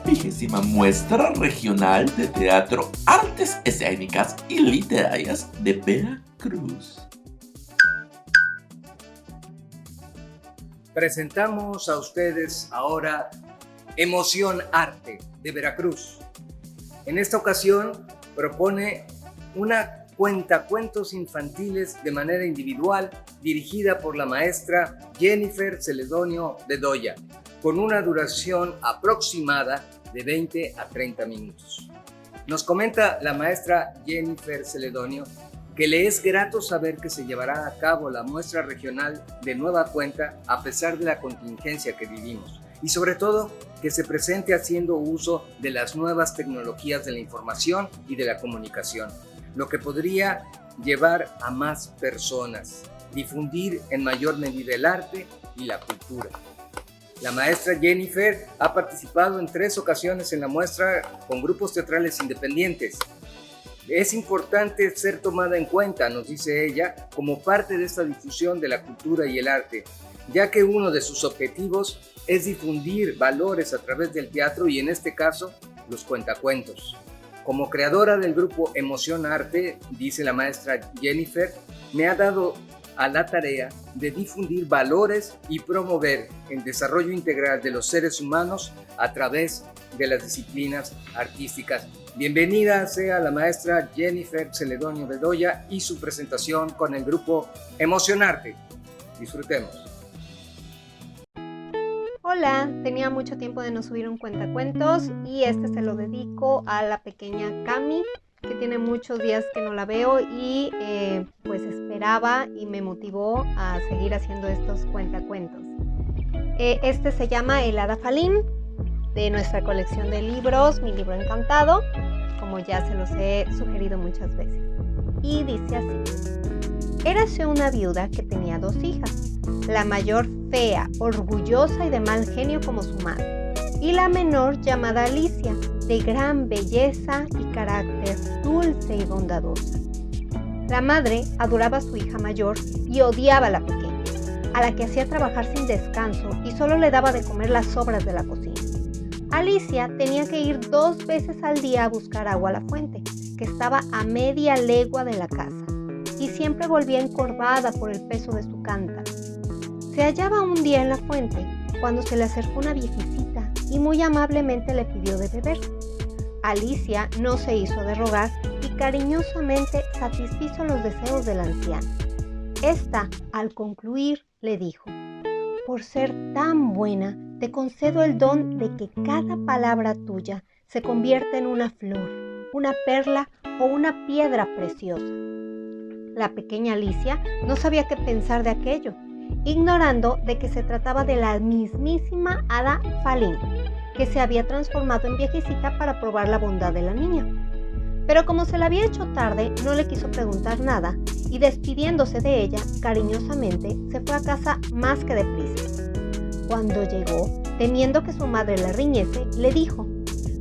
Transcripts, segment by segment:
Vigésima Muestra Regional de Teatro, Artes Escénicas y Literarias de Veracruz. Presentamos a ustedes ahora Emoción Arte de Veracruz. En esta ocasión propone una cuentacuentos infantiles de manera individual dirigida por la maestra Jennifer Celedonio Bedoya, con una duración aproximada de 20 a 30 minutos. Nos comenta la maestra Jennifer Celedonio que le es grato saber que se llevará a cabo la muestra regional de nueva cuenta a pesar de la contingencia que vivimos y sobre todo que se presente haciendo uso de las nuevas tecnologías de la información y de la comunicación, lo que podría llevar a más personas, difundir en mayor medida el arte y la cultura. La maestra Jennifer ha participado en 3 ocasiones en la muestra con grupos teatrales independientes. Es importante ser tomada en cuenta, nos dice ella, como parte de esta difusión de la cultura y el arte, ya que uno de sus objetivos es difundir valores a través del teatro y en este caso, los cuentacuentos. Como creadora del grupo Emoción Arte, dice la maestra Jennifer, me ha dado a la tarea de difundir valores y promover el desarrollo integral de los seres humanos a través de las disciplinas artísticas. Bienvenida sea la maestra Jennifer Celedonio Bedoya y su presentación con el grupo Emoción Arte. Disfrutemos. Hola, tenía mucho tiempo de no subir un cuentacuentos y este se lo dedico a la pequeña Cami, que tiene muchos días que no la veo y pues esperaba y me motivó a seguir haciendo estos cuentacuentos. Este se llama El Hada Falín, de nuestra colección de libros, Mi Libro Encantado, como ya se los he sugerido muchas veces. Y dice así: érase una viuda que tenía 2 hijas, la mayor fea, orgullosa y de mal genio como su madre, y la menor llamada Alicia, de gran belleza y carácter dulce y bondadosa. La madre adoraba a su hija mayor y odiaba a la pequeña, a la que hacía trabajar sin descanso y solo le daba de comer las sobras de la cocina. Alicia tenía que ir 2 veces al día a buscar agua a la fuente, que estaba a media legua de la casa, y siempre volvía encorvada por el peso de su cántaro. Se hallaba un día en la fuente cuando se le acercó una viejecita y muy amablemente le pidió de beber. Alicia no se hizo de rogar y cariñosamente satisfizo los deseos de la anciana. Esta, al concluir, le dijo: por ser tan buena, te concedo el don de que cada palabra tuya se convierta en una flor, una perla o una piedra preciosa. La pequeña Alicia no sabía qué pensar de aquello, ignorando de que se trataba de la mismísima Hada Falín, que se había transformado en viejecita para probar la bondad de la niña. Pero como se la había hecho tarde, no le quiso preguntar nada y despidiéndose de ella cariñosamente, se fue a casa más que deprisa. Cuando llegó, temiendo que su madre la riñese, le dijo: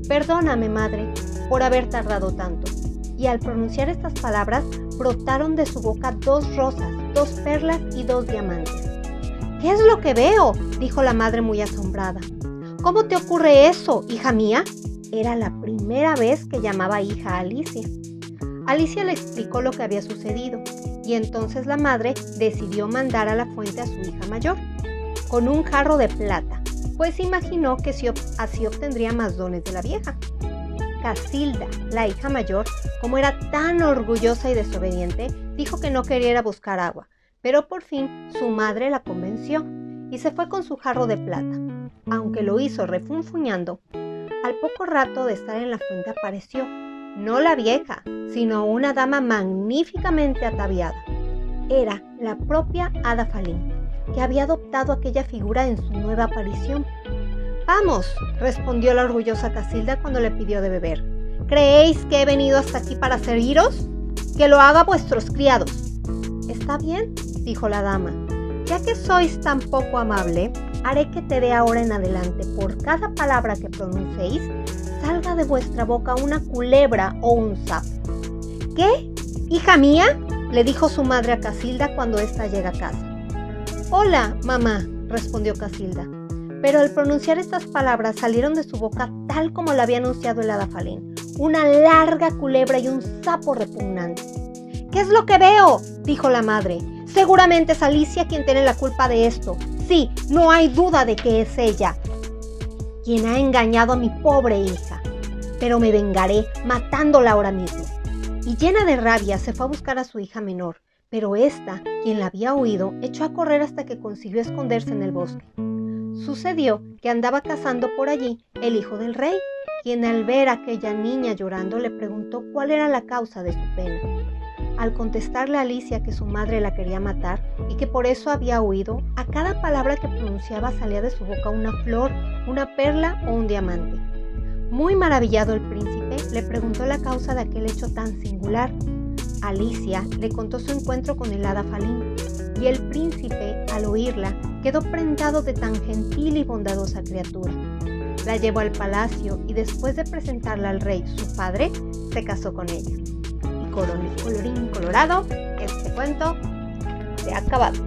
perdóname, madre, por haber tardado tanto. Y al pronunciar estas palabras, brotaron de su boca 2 rosas, 2 perlas y 2 diamantes. ¿Qué es lo que veo?, dijo la madre muy asombrada. ¿Cómo te ocurre eso, hija mía? Era la primera vez que llamaba hija a Alicia. Alicia le explicó lo que había sucedido y entonces la madre decidió mandar a la fuente a su hija mayor, con un jarro de plata, pues imaginó que así obtendría más dones de la vieja. Casilda, la hija mayor, como era tan orgullosa y desobediente, dijo que no quería ir a buscar agua, pero por fin su madre la convenció y se fue con su jarro de plata. Aunque lo hizo refunfuñando, al poco rato de estar en la fuente apareció, no la vieja, sino una dama magníficamente ataviada. Era la propia Hada Falín, que había adoptado aquella figura en su nueva aparición. «Vamos», respondió la orgullosa Casilda cuando le pidió de beber. «¿Creéis que he venido hasta aquí para serviros? Que lo haga vuestros criados». «Está bien», dijo la dama. «Ya que sois tan poco amable, haré que te dé ahora en adelante, por cada palabra que pronunciéis, salga de vuestra boca una culebra o un sapo. ¿Qué? ¿Hija mía?, le dijo su madre a Casilda cuando ésta llega a casa. Hola, mamá, respondió Casilda, pero al pronunciar estas palabras salieron de su boca tal como la había anunciado el hada Falín, una larga culebra y un sapo repugnante. ¿Qué es lo que veo?, dijo la madre. Seguramente es Alicia quien tiene la culpa de esto. Sí, no hay duda de que es ella quien ha engañado a mi pobre hija. Pero me vengaré matándola ahora mismo. Y llena de rabia se fue a buscar a su hija menor, pero ésta, quien la había oído, echó a correr hasta que consiguió esconderse en el bosque. Sucedió que andaba cazando por allí el hijo del rey, quien al ver a aquella niña llorando le preguntó cuál era la causa de su pena. Al contestarle a Alicia que su madre la quería matar y que por eso había huido, a cada palabra que pronunciaba salía de su boca una flor, una perla o un diamante. Muy maravillado el príncipe le preguntó la causa de aquel hecho tan singular. Alicia le contó su encuentro con el hada Falín y el príncipe, al oírla, quedó prendado de tan gentil y bondadosa criatura. La llevó al palacio y después de presentarla al rey, su padre, se casó con ella. Y colorín colorado, este cuento se ha acabado.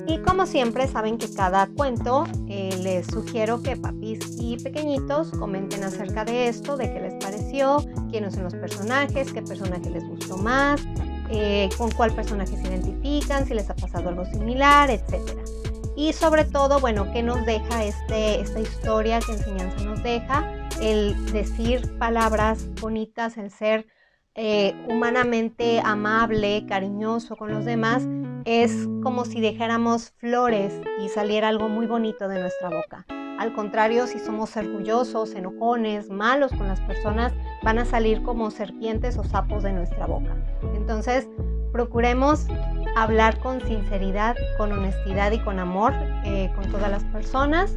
Y como siempre saben que cada cuento les sugiero que papis y pequeñitos comenten acerca de esto, de qué les pareció, quiénes son los personajes, qué personaje les gustó más, con cuál personaje se identifican, si les ha pasado algo similar, etc. Y sobre todo, bueno, qué nos deja esta historia, qué enseñanza nos deja, el decir palabras bonitas, el ser humanamente amable, cariñoso con los demás, es como si dejáramos flores y saliera algo muy bonito de nuestra boca. Al contrario, si somos orgullosos, enojones, malos con las personas, van a salir como serpientes o sapos de nuestra boca. Entonces, procuremos hablar con sinceridad, con honestidad y con amor con todas las personas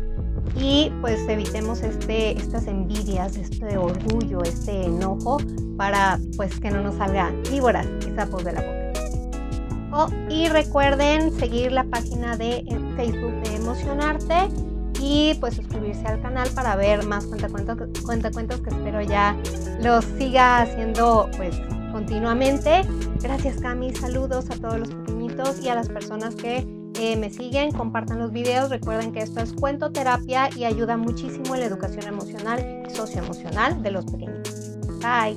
y pues evitemos estas envidias, este orgullo, este enojo para pues que no nos salga víboras y sapos de la boca. Y recuerden seguir la página de Facebook de Emocionarte y pues suscribirse al canal para ver más cuentacuentos que espero ya los siga haciendo pues continuamente. Gracias, Cami, saludos a todos los pequeñitos y a las personas que me siguen, compartan los videos, recuerden que esto es cuentoterapia y ayuda muchísimo en la educación emocional y socioemocional de los pequeñitos. Bye.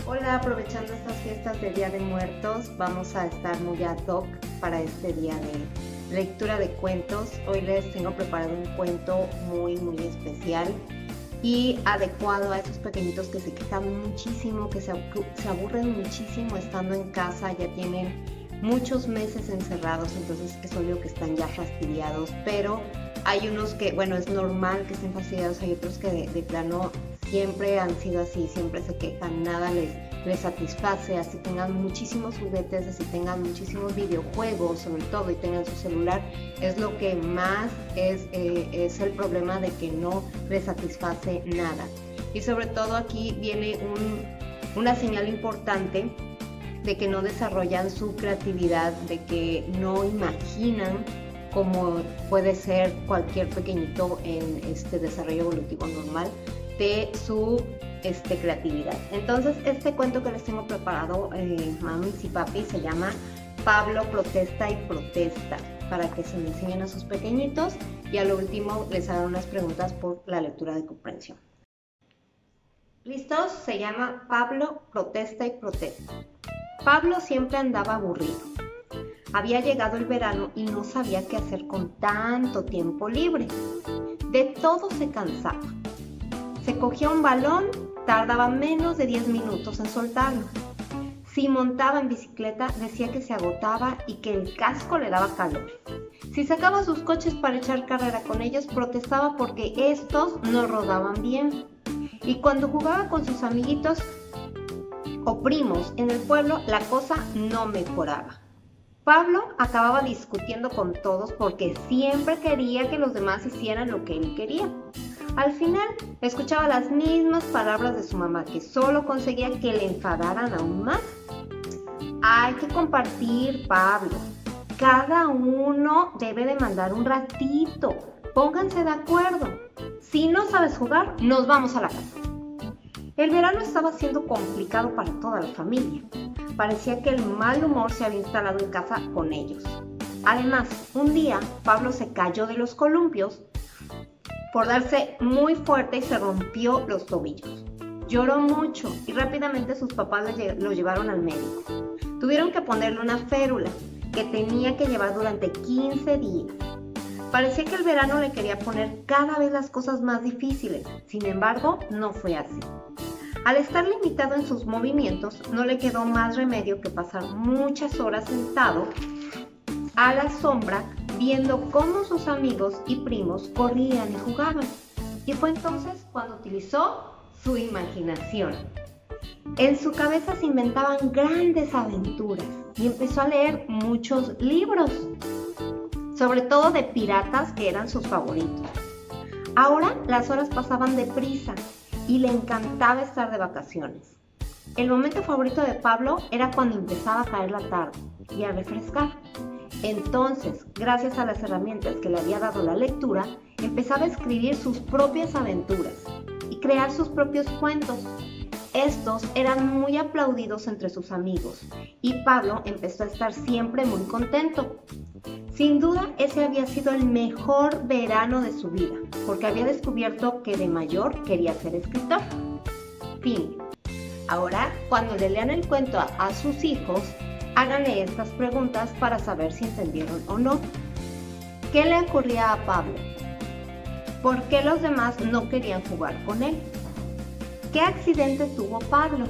Hola, aprovechando estas fiestas de Día de Muertos, vamos a estar muy ad hoc para este día de lectura de cuentos. Hoy les tengo preparado un cuento muy especial y adecuado a esos pequeñitos que se quejan muchísimo, que se aburren muchísimo estando en casa, ya tienen muchos meses encerrados, entonces es obvio que están ya fastidiados, pero hay unos que, bueno, es normal que estén fastidiados, hay otros que de plano siempre han sido así, siempre se quejan, nada les satisface, así tengan muchísimos juguetes, así tengan muchísimos videojuegos sobre todo y tengan su celular, es lo que más es el problema de que no les satisface nada. Y sobre todo aquí viene una señal importante de que no desarrollan su creatividad, de que no imaginan como puede ser cualquier pequeñito en este desarrollo evolutivo normal de su creatividad. Entonces este cuento que les tengo preparado, mamis y papis, se llama Pablo protesta y protesta, para que se lo enseñen a sus pequeñitos y a lo último les hagan unas preguntas por la lectura de comprensión. ¿Listos? Se llama Pablo protesta y protesta. Pablo siempre andaba aburrido. Había llegado el verano y no sabía qué hacer con tanto tiempo libre. De todo se cansaba. Se cogía un balón, tardaba menos de 10 minutos en soltarlo. Si montaba en bicicleta, decía que se agotaba y que el casco le daba calor. Si sacaba sus coches para echar carrera con ellos, protestaba porque estos no rodaban bien. Y cuando jugaba con sus amiguitos o primos en el pueblo, la cosa no mejoraba. Pablo acababa discutiendo con todos porque siempre quería que los demás hicieran lo que él quería. Al final, escuchaba las mismas palabras de su mamá, que solo conseguía que le enfadaran aún más. Hay que compartir, Pablo. Cada uno debe de mandar un ratito. Pónganse de acuerdo. Si no sabes jugar, nos vamos a la casa. El verano estaba siendo complicado para toda la familia. Parecía que el mal humor se había instalado en casa con ellos. Además, un día Pablo se cayó de los columpios por darse muy fuerte y se rompió los tobillos. Lloró mucho y rápidamente sus papás lo llevaron al médico. Tuvieron que ponerle una férula que tenía que llevar durante 15 días. Parecía que el verano le quería poner cada vez las cosas más difíciles. Sin embargo, no fue así. Al estar limitado en sus movimientos, no le quedó más remedio que pasar muchas horas sentado a la sombra viendo cómo sus amigos y primos corrían y jugaban. Y fue entonces cuando utilizó su imaginación. En su cabeza se inventaban grandes aventuras y empezó a leer muchos libros, sobre todo de piratas que eran sus favoritos. Ahora las horas pasaban deprisa y le encantaba estar de vacaciones. El momento favorito de Pablo era cuando empezaba a caer la tarde y a refrescar. Entonces, gracias a las herramientas que le había dado la lectura, empezaba a escribir sus propias aventuras y crear sus propios cuentos. Estos eran muy aplaudidos entre sus amigos y Pablo empezó a estar siempre muy contento. Sin duda, ese había sido el mejor verano de su vida, porque había descubierto que de mayor quería ser escritor. Fin. Ahora, cuando le lean el cuento a sus hijos, háganle estas preguntas para saber si entendieron o no. ¿Qué le ocurría a Pablo? ¿Por qué los demás no querían jugar con él? ¿Qué accidente tuvo Pablo?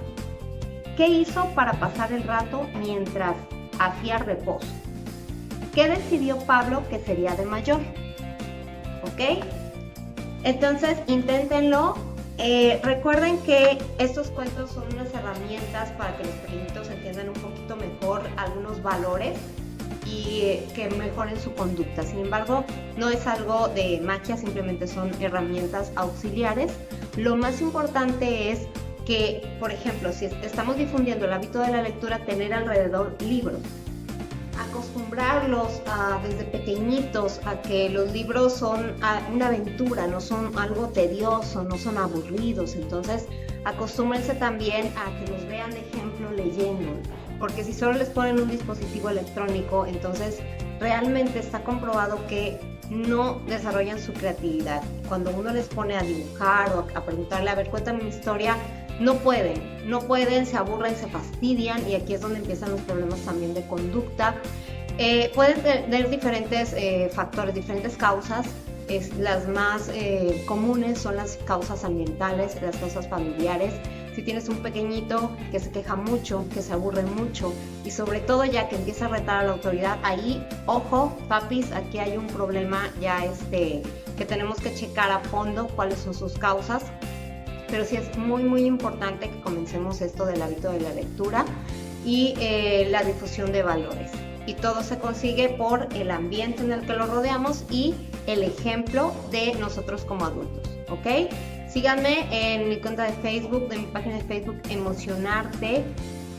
¿Qué hizo para pasar el rato mientras hacía reposo? ¿Qué decidió Pablo que sería de mayor? ¿Ok? Entonces, inténtenlo. Recuerden que estos cuentos son unas herramientas para que los pequeñitos entiendan un poquito mejor algunos valores y que mejoren su conducta. Sin embargo, no es algo de magia, simplemente son herramientas auxiliares. Lo más importante es que, por ejemplo, si estamos difundiendo el hábito de la lectura, tener alrededor libros. Acostumbrarlos desde pequeñitos a que los libros son una aventura, no son algo tedioso, no son aburridos. Entonces, acostúmbrense también a que los vean de ejemplo leyendo, porque si solo les ponen un dispositivo electrónico, entonces realmente está comprobado que no desarrollan su creatividad. Cuando uno les pone a dibujar o a preguntarle, a ver, cuéntame una historia, no pueden, se aburren, se fastidian y aquí es donde empiezan los problemas también de conducta. Pueden tener diferentes factores, diferentes causas. Las más comunes son las causas ambientales, las causas familiares. Si tienes un pequeñito que se queja mucho, que se aburre mucho y sobre todo ya que empieza a retar a la autoridad, ahí, ojo, papis, aquí hay un problema ya que tenemos que checar a fondo cuáles son sus causas. Pero sí es muy muy importante que comencemos esto del hábito de la lectura y la difusión de valores. Y todo se consigue por el ambiente en el que lo rodeamos y el ejemplo de nosotros como adultos, ¿ok? Síganme en mi cuenta de Facebook, de mi página de Facebook Emocionarte,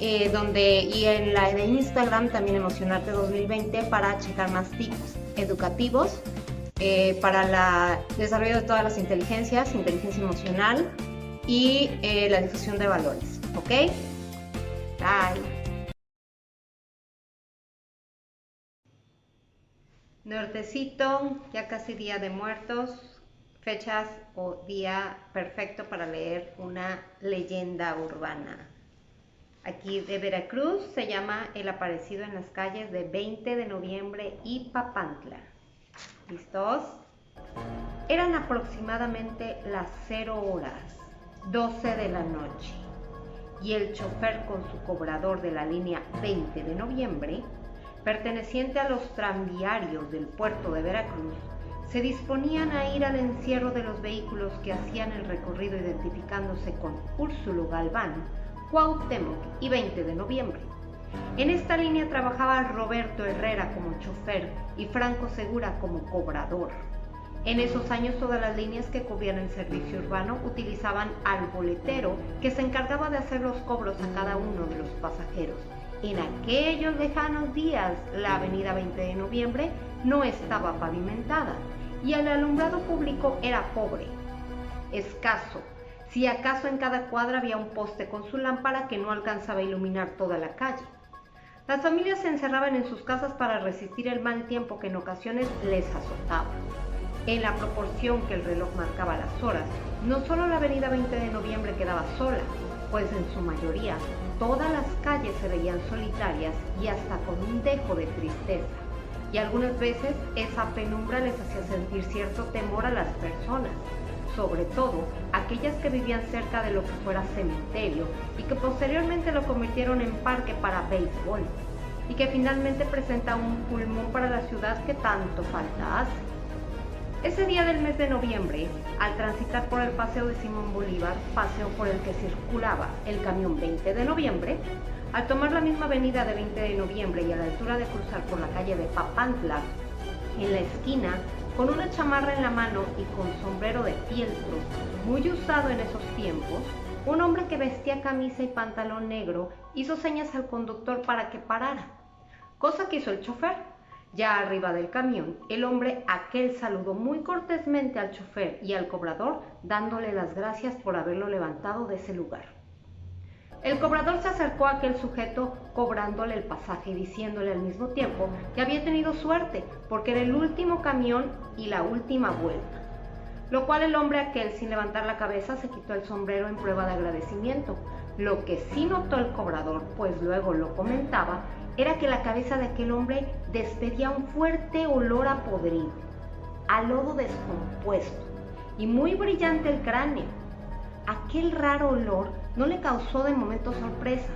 y en la de Instagram también Emocionarte 2020 para checar más tips educativos para el desarrollo de todas las inteligencias, inteligencia emocional y la difusión de valores, ¿ok? Bye. Nortecito, ya casi Día de Muertos, fechas o día perfecto para leer una leyenda urbana. Aquí de Veracruz se llama El aparecido en las calles de 20 de noviembre y Papantla. ¿Listos? Eran aproximadamente las 0 horas, 12 de la noche, y el chofer con su cobrador de la línea 20 de noviembre, perteneciente a los tranviarios del puerto de Veracruz, se disponían a ir al encierro de los vehículos que hacían el recorrido identificándose con Úrsulo Galván, Cuauhtémoc y 20 de noviembre. En esta línea trabajaba Roberto Herrera como chofer y Franco Segura como cobrador. En esos años todas las líneas que cubrían el servicio urbano utilizaban al boletero que se encargaba de hacer los cobros a cada uno de los pasajeros. En aquellos lejanos días la avenida 20 de noviembre no estaba pavimentada y el alumbrado público era pobre, escaso. Si acaso en cada cuadra había un poste con su lámpara que no alcanzaba a iluminar toda la calle. Las familias se encerraban en sus casas para resistir el mal tiempo que en ocasiones les azotaba. En la proporción que el reloj marcaba las horas, no solo la avenida 20 de noviembre quedaba sola, pues en su mayoría todas las calles se veían solitarias y hasta con un dejo de tristeza. Y algunas veces esa penumbra les hacía sentir cierto temor a las personas, sobre todo aquellas que vivían cerca de lo que fuera cementerio y que posteriormente lo convirtieron en parque para béisbol y que finalmente presenta un pulmón para la ciudad que tanto falta hace. Ese día del mes de noviembre, al transitar por el paseo de Simón Bolívar, paseo por el que circulaba el camión 20 de noviembre, al tomar la misma avenida de 20 de noviembre y a la altura de cruzar por la calle de Papantla, en la esquina, con una chamarra en la mano y con sombrero de fieltro, muy usado en esos tiempos, un hombre que vestía camisa y pantalón negro hizo señas al conductor para que parara, cosa que hizo el chofer. Ya arriba del camión, el hombre aquel saludó muy cortésmente al chofer y al cobrador, dándole las gracias por haberlo levantado de ese lugar. El cobrador se acercó a aquel sujeto cobrándole el pasaje y diciéndole al mismo tiempo que había tenido suerte porque era el último camión y la última vuelta. Lo cual el hombre aquel, sin levantar la cabeza, se quitó el sombrero en prueba de agradecimiento. Lo que sí notó el cobrador, pues luego lo comentaba, era que la cabeza de aquel hombre despedía un fuerte olor a podrido, a lodo descompuesto y muy brillante el cráneo. Aquel raro olor no le causó de momento sorpresa,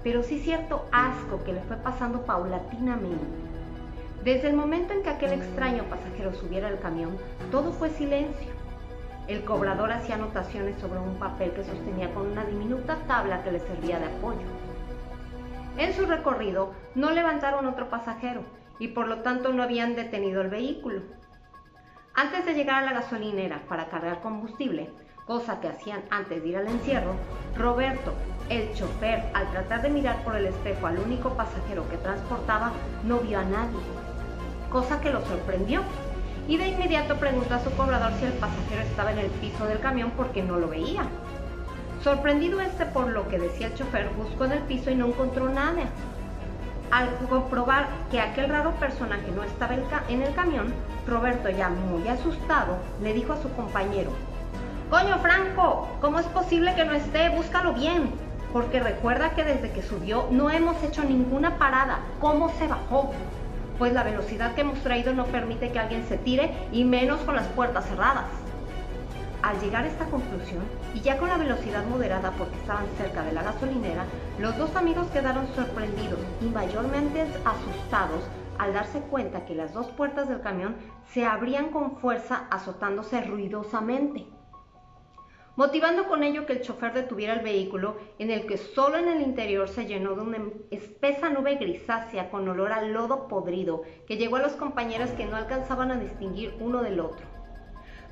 pero sí cierto asco que le fue pasando paulatinamente. Desde el momento en que aquel extraño pasajero subiera al camión, todo fue silencio. El cobrador hacía anotaciones sobre un papel que sostenía con una diminuta tabla que le servía de apoyo. En su recorrido no levantaron otro pasajero y por lo tanto no habían detenido el vehículo. Antes de llegar a la gasolinera para cargar combustible, cosa que hacían antes de ir al encierro, Roberto, el chofer, al tratar de mirar por el espejo al único pasajero que transportaba, no vio a nadie, cosa que lo sorprendió. Y de inmediato preguntó a su cobrador si el pasajero estaba en el piso del camión porque no lo veía. Sorprendido por lo que decía el chofer, buscó en el piso y no encontró nada. Al comprobar que aquel raro personaje no estaba en el camión, Roberto, ya muy asustado, le dijo a su compañero: «Coño, Franco, ¿cómo es posible que no esté? Búscalo bien, porque recuerda que desde que subió no hemos hecho ninguna parada. ¿Cómo se bajó? Pues la velocidad que hemos traído no permite que alguien se tire, y menos con las puertas cerradas». Al llegar a esta conclusión, y ya con la velocidad moderada porque estaban cerca de la gasolinera, los dos amigos quedaron sorprendidos y mayormente asustados al darse cuenta que las dos puertas del camión se abrían con fuerza, azotándose ruidosamente, motivando con ello que el chofer detuviera el vehículo, en el que solo en el interior se llenó de una espesa nube grisácea con olor a lodo podrido que llegó a los compañeros que no alcanzaban a distinguir uno del otro,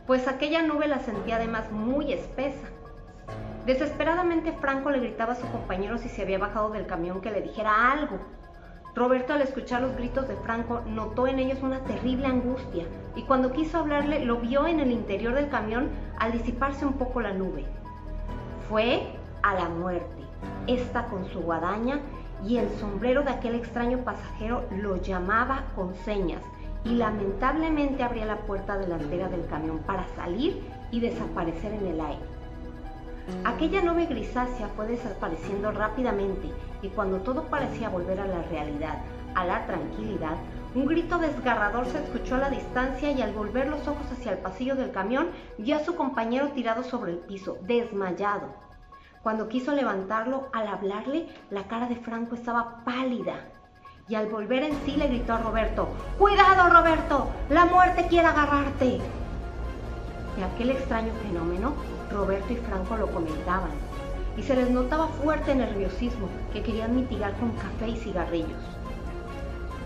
pues aquella nube la sentía además muy espesa. Desesperadamente Franco le gritaba a su compañero si se había bajado del camión que le dijera algo. Roberto, al escuchar los gritos de Franco, notó en ellos una terrible angustia y cuando quiso hablarle lo vio en el interior del camión al disiparse un poco la nube. Fue a la muerte, esta con su guadaña y el sombrero de aquel extraño pasajero lo llamaba con señas y lamentablemente abría la puerta delantera del camión para salir y desaparecer en el aire. Aquella nube grisácea fue desapareciendo rápidamente y cuando todo parecía volver a la realidad, a la tranquilidad, un grito desgarrador se escuchó a la distancia y al volver los ojos hacia el pasillo del camión vio a su compañero tirado sobre el piso, desmayado. Cuando quiso levantarlo, al hablarle, la cara de Franco estaba pálida. Y al volver en sí le gritó a Roberto: «¡Cuidado, Roberto! ¡La muerte quiere agarrarte!». De aquel extraño fenómeno, Roberto y Franco lo comentaban, y se les notaba fuerte nerviosismo que querían mitigar con café y cigarrillos.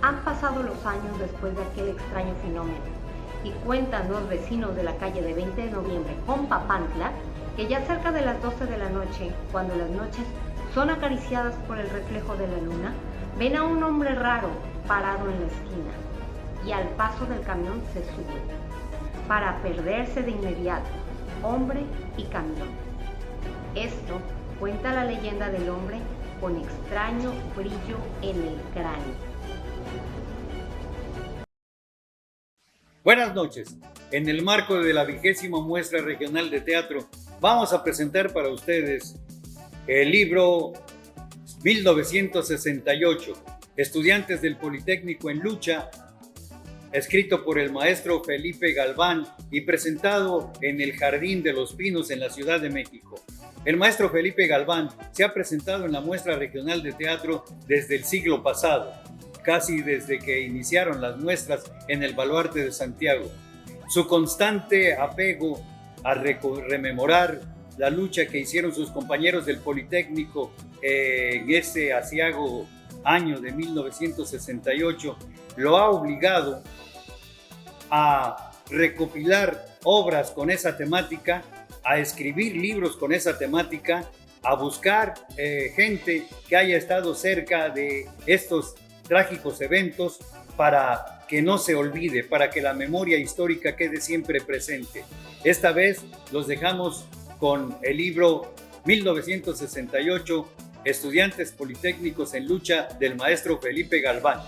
Han pasado los años después de aquel extraño fenómeno, y cuentan los vecinos de la calle de 20 de noviembre con Papantla que ya cerca de las 12 de la noche, cuando las noches son acariciadas por el reflejo de la luna, ven a un hombre raro parado en la esquina y al paso del camión se sube para perderse de inmediato. hombre y camión. Esto cuenta la leyenda del hombre con extraño brillo en el cráneo. Buenas noches. En el marco de la 20ª Muestra Regional de Teatro, vamos a presentar para ustedes el libro 1968, Estudiantes del Politécnico en Lucha, escrito por el maestro Felipe Galván y presentado en el Jardín de los Pinos en la Ciudad de México. El maestro Felipe Galván se ha presentado en la Muestra Regional de Teatro desde el siglo pasado, casi desde que iniciaron las muestras en el Baluarte de Santiago. Su constante apego a rememorar la lucha que hicieron sus compañeros del Politécnico en ese aciago año de 1968 lo ha obligado a recopilar obras con esa temática, a escribir libros con esa temática, a buscar gente que haya estado cerca de estos trágicos eventos para que no se olvide, para que la memoria histórica quede siempre presente. Esta vez los dejamos con el libro 1968, Estudiantes Politécnicos en Lucha, del maestro Felipe Galván.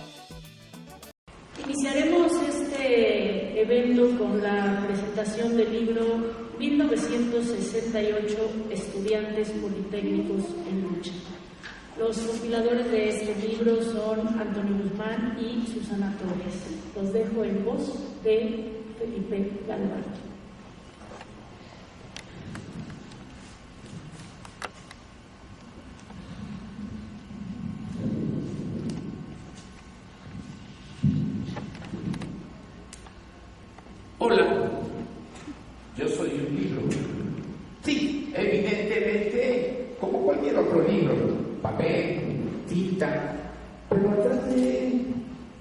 Iniciaremos este evento con la presentación del libro 1968, Estudiantes Politécnicos en Lucha. Los compiladores de este libro son Antonio Guzmán y Susana Torres. Los dejo en voz de Felipe Galván. Hola, yo soy un libro. Sí, evidentemente, como cualquier otro libro, papel, tinta, pero atrás de él,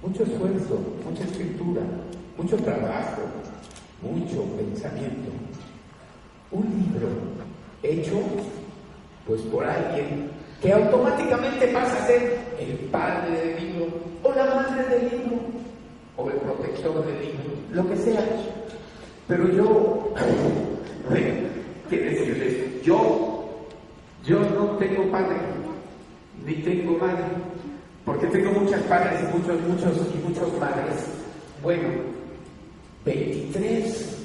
mucho esfuerzo, mucha escritura, mucho trabajo, mucho pensamiento. Un libro hecho, pues por alguien que automáticamente pasa a ser el padre del libro, o la madre del libro, o el protector del libro, lo que sea. Pero yo, ¿qué decirles? Yo no tengo padre, ni tengo madre, porque tengo muchas padres y muchos madres. Bueno, 23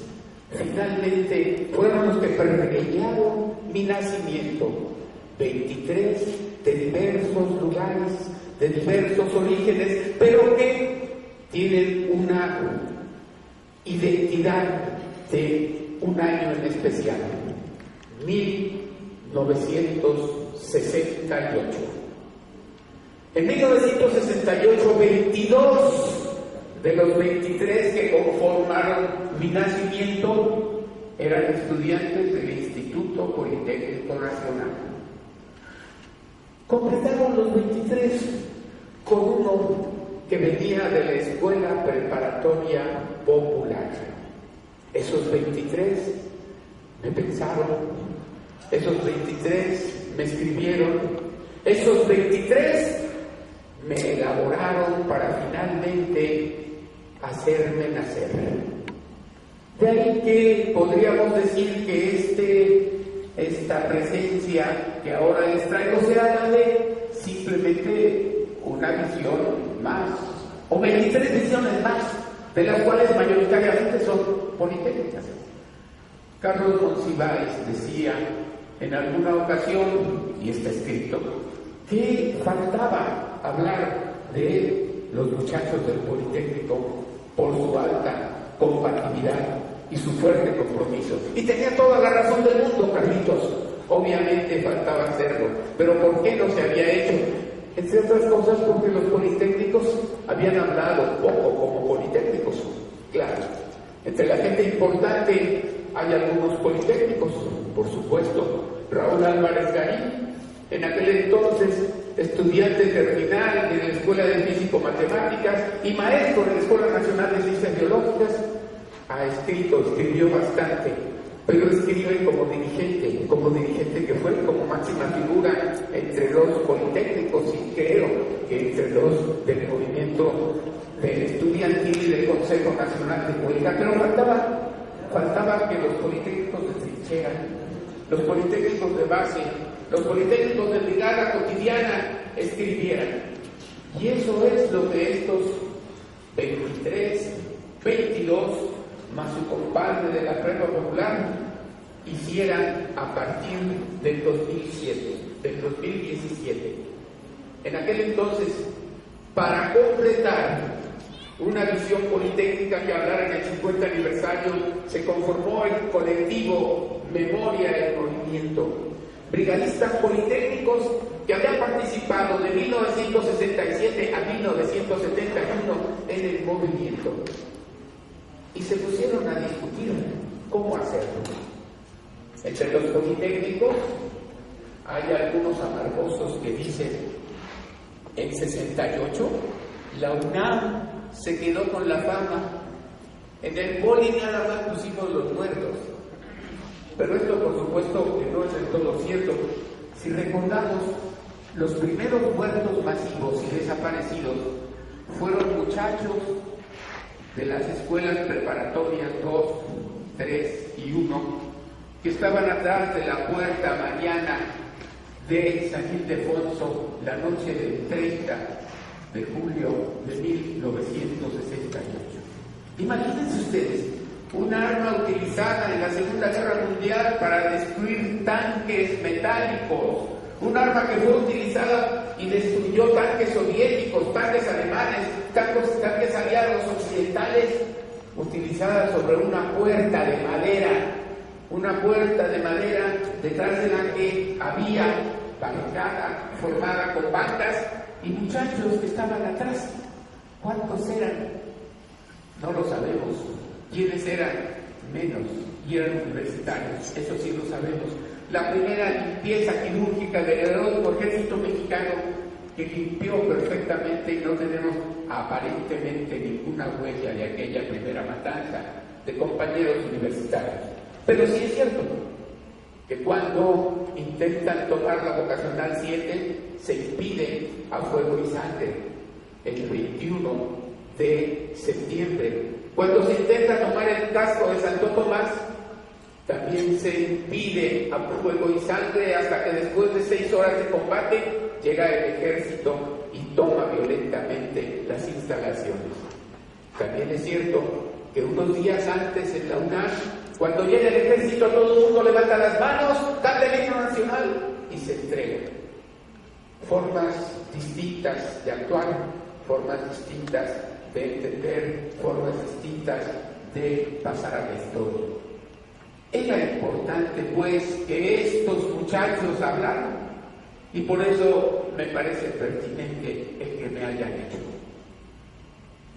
finalmente fueron los que pergeñaron mi nacimiento. 23 de diversos lugares, de diversos orígenes, pero que tienen una identidad de un año en especial, 1968. En 1968, 22 de los 23 que conformaron mi nacimiento eran estudiantes del Instituto Politécnico Nacional. Completaron los 23 con uno que venía de la Escuela Preparatoria Popular. Esos 23 me pensaron, esos 23 me escribieron, esos 23 me elaboraron para finalmente hacerme nacer. De ahí que podríamos decir que esta presencia que ahora les traigo sea la de simplemente una visión más, o 23 visiones más, de las cuales mayoritariamente son politécnicas. Carlos Monsiváis decía en alguna ocasión, y está escrito, que faltaba hablar de los muchachos del Politécnico por su alta compatibilidad y su fuerte compromiso. Y tenía toda la razón del mundo, Carlitos. Obviamente faltaba hacerlo, pero ¿por qué no se había hecho? Entre otras cosas porque los politécnicos habían hablado poco como politécnicos. Claro, entre la gente importante hay algunos politécnicos, por supuesto, Raúl Álvarez Garín, en aquel entonces estudiante terminal de la Escuela de Físico-Matemáticas y maestro de la Escuela Nacional de Ciencias Biológicas, escribió bastante, pero escribe como dirigente que fue, como máxima figura entre los politécnicos y creo que entre los del movimiento estudiantil y del Consejo Nacional de Política, pero faltaba que los politécnicos trinchera, los politécnicos de base, los politécnicos de brigada cotidiana escribieran. Y eso es lo que estos 23, 22, más su compadre de la prepa popular, hicieran a partir del 2017. En aquel entonces, para completar una visión politécnica que hablara en el 50 aniversario, se conformó el colectivo Memoria en Movimiento. Brigadistas politécnicos que habían participado de 1967 a 1971 en el movimiento. Y se pusieron a discutir cómo hacerlo. Entre los politécnicos hay algunos amargosos que dicen: en 68 la UNAM se quedó con la fama, en el poli nada más pusimos los muertos. Pero esto por supuesto que no es del todo cierto. Si recordamos, los primeros muertos masivos y desaparecidos fueron muchachos de las escuelas preparatorias 2, 3 y 1 que estaban atrás de la puerta mariana de San Ildefonso la noche del 30 de julio de 1968. Imagínense ustedes, una arma utilizada en la Segunda Guerra Mundial para destruir tanques metálicos, un arma que fue utilizada y destruyó tanques soviéticos, tanques alemanes, tanques aliados occidentales, utilizada sobre una puerta de madera detrás de la que había barricada formada con bancas y muchachos que estaban atrás. ¿Cuántos eran? No lo sabemos. ¿Quiénes eran? Menos. Y eran universitarios, eso sí lo sabemos. La primera limpieza quirúrgica del heroico ejército mexicano que limpió perfectamente, y no tenemos aparentemente ninguna huella de aquella primera matanza de compañeros universitarios. Pero sí es cierto que cuando intentan tomar la vocacional 7, se impide a fuego y sangre el 21 de septiembre. Cuando se intenta tomar el casco de Santo Tomás, también se impide a fuego y sangre hasta que después de 6 horas de combate llega el ejército y toma violentamente las instalaciones. También es cierto que unos días antes en la UNAM, cuando llega el ejército, todo el mundo levanta las manos, canta el himno nacional y se entrega. Formas distintas de actuar, formas distintas de entender, formas distintas de pasar a la historia. Era importante, pues, que estos muchachos hablaran, y por eso me parece pertinente el que me hayan hecho.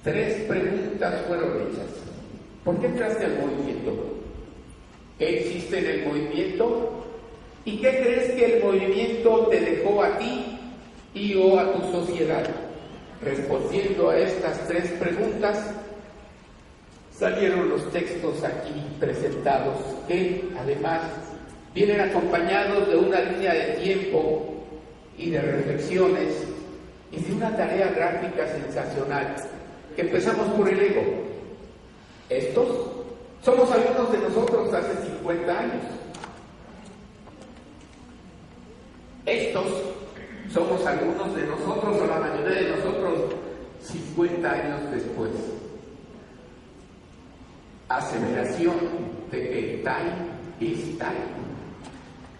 3 preguntas fueron hechas. ¿Por qué entraste al movimiento? ¿Qué existe en el movimiento? ¿Y qué crees que el movimiento te dejó a ti y o a tu sociedad? Respondiendo a estas 3 preguntas, salieron los textos aquí presentados, que además vienen acompañados de una línea de tiempo y de reflexiones y de una tarea gráfica sensacional, que empezamos por el ego. Estos somos algunos de nosotros hace 50 años. Estos somos algunos de nosotros, o la mayoría de nosotros, 50 años después. Aseveración de que time is time.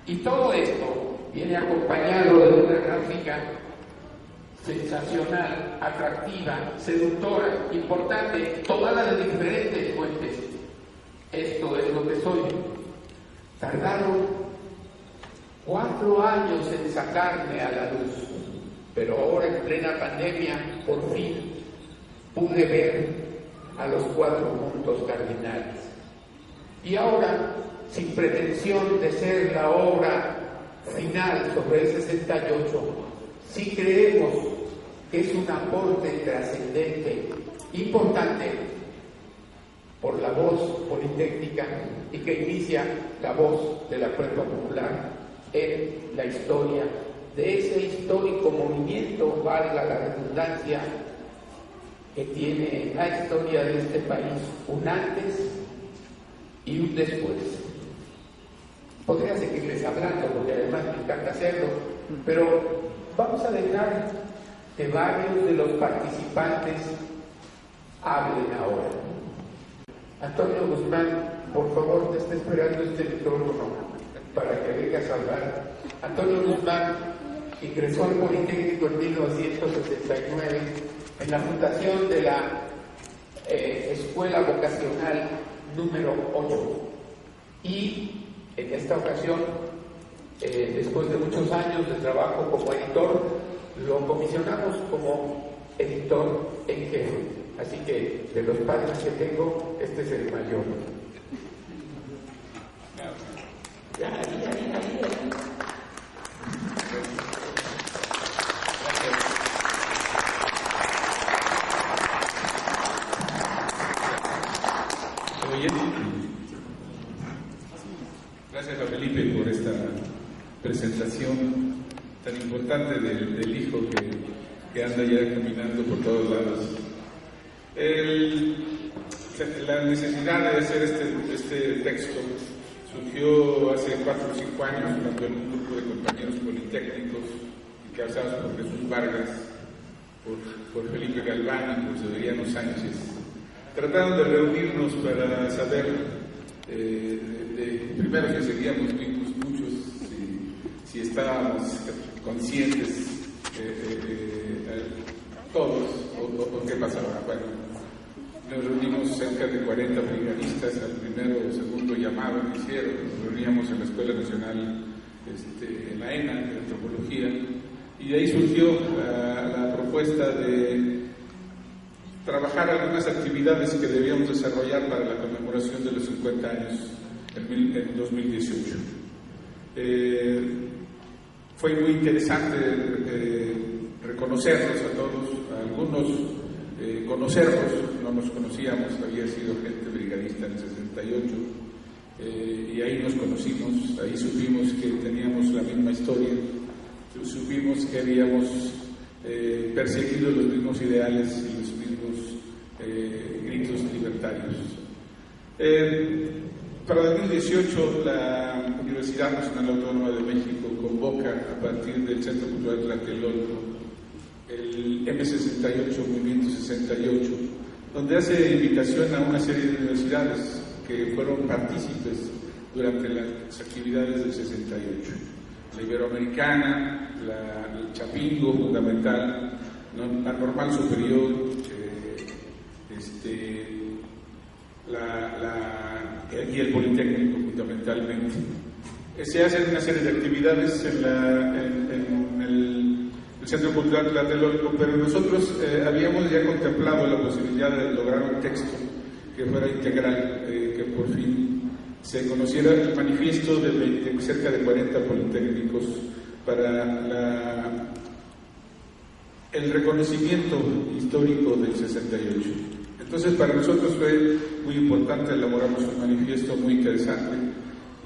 Y todo esto viene acompañado de una gráfica sensacional, atractiva, seductora, importante, tomada de diferentes fuentes. Esto es lo que soy. Tardaron 4 años en sacarme a la luz, pero ahora en plena pandemia, por fin, pude ver a los 4 puntos cardinales. Y ahora, sin pretensión de ser la obra final sobre el 68, sí creemos que es un aporte trascendente, importante, por la voz politécnica y que inicia la voz de la prepa popular en la historia de ese histórico movimiento, valga la redundancia, que tiene en la historia de este país un antes y un después. Podría seguirles hablando, porque además me encanta hacerlo, pero vamos a dejar que varios de los participantes hablen ahora. Antonio Guzmán, por favor, te está esperando este micrófono para que vengas a hablar. Antonio Guzmán ingresó al Politécnico en 1969 en la fundación de la Escuela Vocacional número 8. Y en esta ocasión, después de muchos años de trabajo como editor, lo comisionamos como editor en jefe. Así que de los padres que tengo, este es el mayor. Gracias a Felipe por esta presentación tan importante del hijo que anda ya caminando por todos lados. La necesidad de hacer este texto surgió hace 4 o 5 años cuando en un grupo de compañeros politécnicos encabezados por Jesús Vargas, por Felipe Galván y por Severiano Sánchez, trataron de reunirnos para saber primero si seguíamos vivos muchos, si estábamos conscientes todos o qué pasaba. Bueno, nos reunimos cerca de 40 brigadistas al primero o segundo llamado que hicieron. Nos reuníamos en la Escuela Nacional, en la ENA, de Antropología, y de ahí surgió la propuesta de trabajar algunas actividades que debíamos desarrollar para la conmemoración de los 50 años en 2018. Fue muy interesante reconocernos a todos, a algunos conocernos, no nos conocíamos, había sido gente brigadista en el 68, y ahí nos conocimos, ahí supimos que teníamos la misma historia, supimos que habíamos perseguido los mismos ideales y los mismos gritos libertarios. Para 2018 la Universidad Nacional Autónoma de México convoca a partir del Centro Cultural Tlatelolco el M68, Movimiento 68, donde hace invitación a una serie de universidades que fueron partícipes durante las actividades del 68. La Iberoamericana, el Chapingo fundamental, la Normal Superior, y el Politécnico fundamentalmente. Se hacen una serie de actividades en el Centro Cultural Tlatelolco, pero nosotros habíamos ya contemplado la posibilidad de lograr un texto que fuera integral, que por fin se conociera el manifiesto de cerca de 40 politécnicos para el reconocimiento histórico del 68. Entonces, para nosotros fue muy importante, elaboramos un manifiesto muy interesante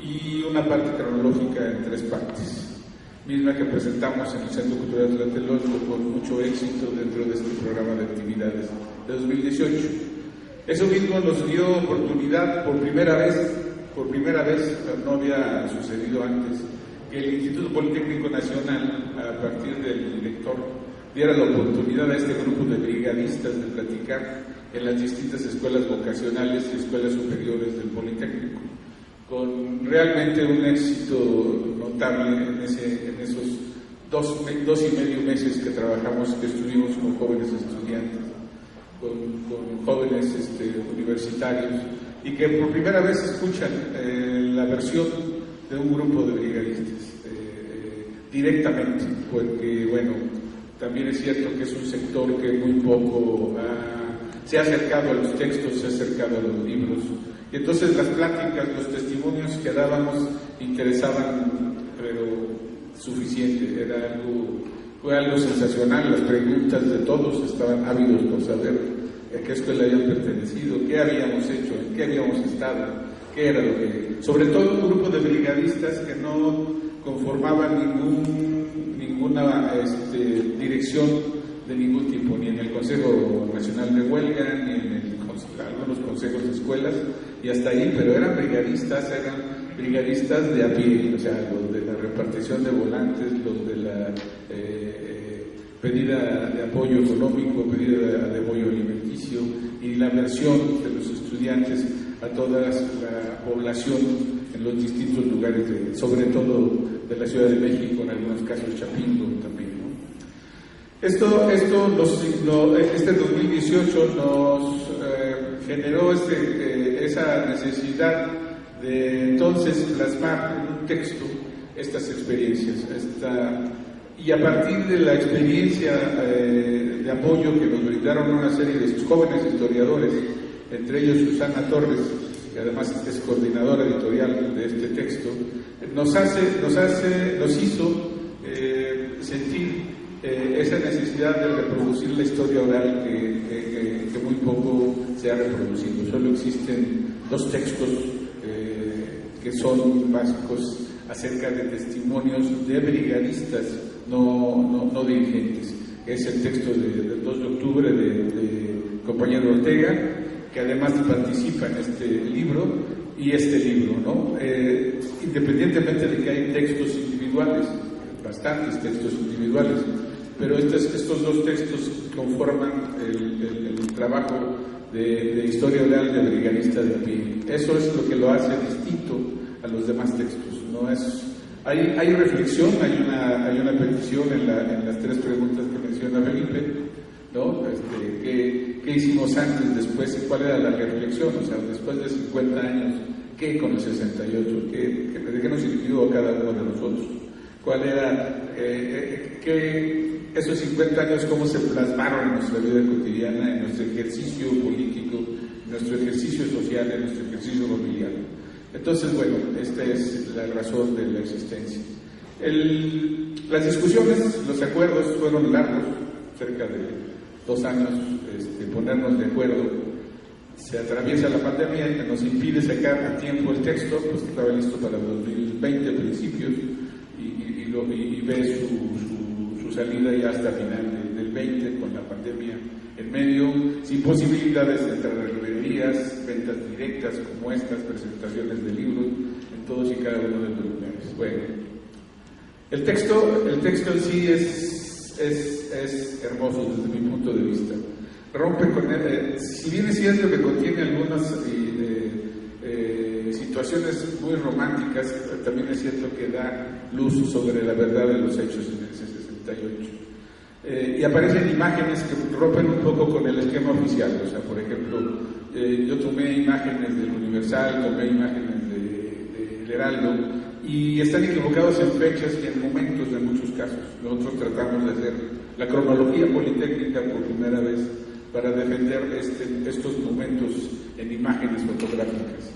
y una parte cronológica en 3 partes, misma que presentamos en el Centro Cultural Tlatelolco con mucho éxito dentro de este programa de actividades de 2018. Eso mismo nos dio oportunidad por primera vez, no había sucedido antes, que el Instituto Politécnico Nacional, a partir del director, diera la oportunidad a este grupo de brigadistas de platicar en las distintas escuelas vocacionales y escuelas superiores del Politécnico, con realmente un éxito notable en esos 2.5 meses que trabajamos, que estuvimos con jóvenes estudiantes, con jóvenes universitarios, y que por primera vez escuchan la versión de un grupo de brigadistas directamente, porque bueno, también es cierto que es un sector que muy poco se ha acercado a los textos, se ha acercado a los libros, y entonces las pláticas, los testimonios que dábamos interesaban, pero suficiente, fue algo sensacional. Las preguntas de todos estaban ávidos por saber a qué escuela habían pertenecido, qué habíamos hecho, en qué habíamos estado, qué era lo que... Sobre todo un grupo de brigadistas que no conformaban ninguna dirección de ningún tipo, ni en el Consejo Nacional de Huelga, ni en algunos consejos de escuelas, y hasta ahí, pero eran brigadistas de a pie, o sea, los de la repartición de volantes, los de la pedida de apoyo económico, pedida de apoyo alimenticio y la versión de los estudiantes a toda la población en los distintos lugares, sobre todo de la Ciudad de México, en algunos casos Chapingo también, ¿no? Este 2018 nos generó esa necesidad de entonces plasmar en un texto estas experiencias, y a partir de la experiencia de apoyo que nos brindaron una serie de jóvenes historiadores, entre ellos Susana Torres, que además es coordinadora editorial de este texto, nos hizo sentir esa necesidad de reproducir la historia oral que muy poco se ha reproducido. Solo existen 2 textos que son básicos acerca de testimonios de brigadistas, no dirigentes. Es el texto del 2 de octubre de compañero Ortega, que además participa en este libro, y este libro, ¿no? Independientemente de que hay textos individuales, bastantes textos individuales, pero estos 2 textos conforman el trabajo de historia oral de brigadista de a pie. Eso es lo que lo hace distinto a los demás textos. No es, hay reflexión, hay una petición en las 3 preguntas que menciona Felipe, ¿no? ¿Qué hicimos antes, después, y cuál era la reflexión? O sea, después de 50 años, ¿qué con el 68? ¿De qué nos sirvió a cada uno de nosotros? ¿Cuál era, esos 50 años, cómo se plasmaron en nuestra vida cotidiana, en nuestro ejercicio político, en nuestro ejercicio social, en nuestro ejercicio familiar? Entonces, bueno, esta es la razón de la existencia. Las discusiones, los acuerdos fueron largos, cerca de 2 años, ponernos de acuerdo. Se atraviesa la pandemia que nos impide sacar a tiempo el texto, pues estaba listo para 2020 principios, y ve su salida ya hasta final del 20, con la pandemia en medio, sin posibilidades de entrar a librerías, ventas directas como estas, presentaciones de libros en todos y cada uno de los lugares. Bueno, el texto en sí es hermoso desde mi punto de vista. Rompe con si bien es cierto que contiene algunas situaciones muy románticas, también es cierto que da luz sobre la verdad de los hechos en ese 68. Y aparecen imágenes que rompen un poco con el esquema oficial. O sea, por ejemplo, yo tomé imágenes del Universal, tomé imágenes del Heraldo, y están equivocados en fechas y en momentos en muchos casos. Nosotros tratamos de hacer la cronología politécnica por primera vez para defender estos momentos en imágenes fotográficas,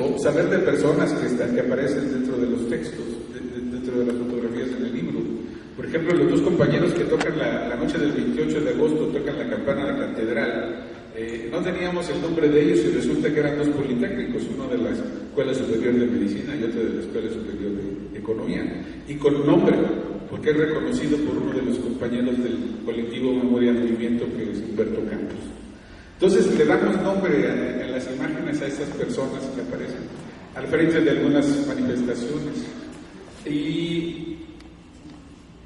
o saber de personas que aparecen dentro de los textos, dentro de las fotografías en el libro. Por ejemplo, los 2 compañeros que tocan la noche del 28 de agosto, tocan la campana de la catedral, no teníamos el nombre de ellos, y resulta que eran 2 politécnicos, uno de la Escuela Superior de Medicina y otro de la Escuela Superior de Economía, y con nombre, porque es reconocido por uno de los compañeros del colectivo Memoria Movimiento, que es Humberto Campos. Entonces le damos nombre en las imágenes a esas personas que aparecen al frente de algunas manifestaciones, y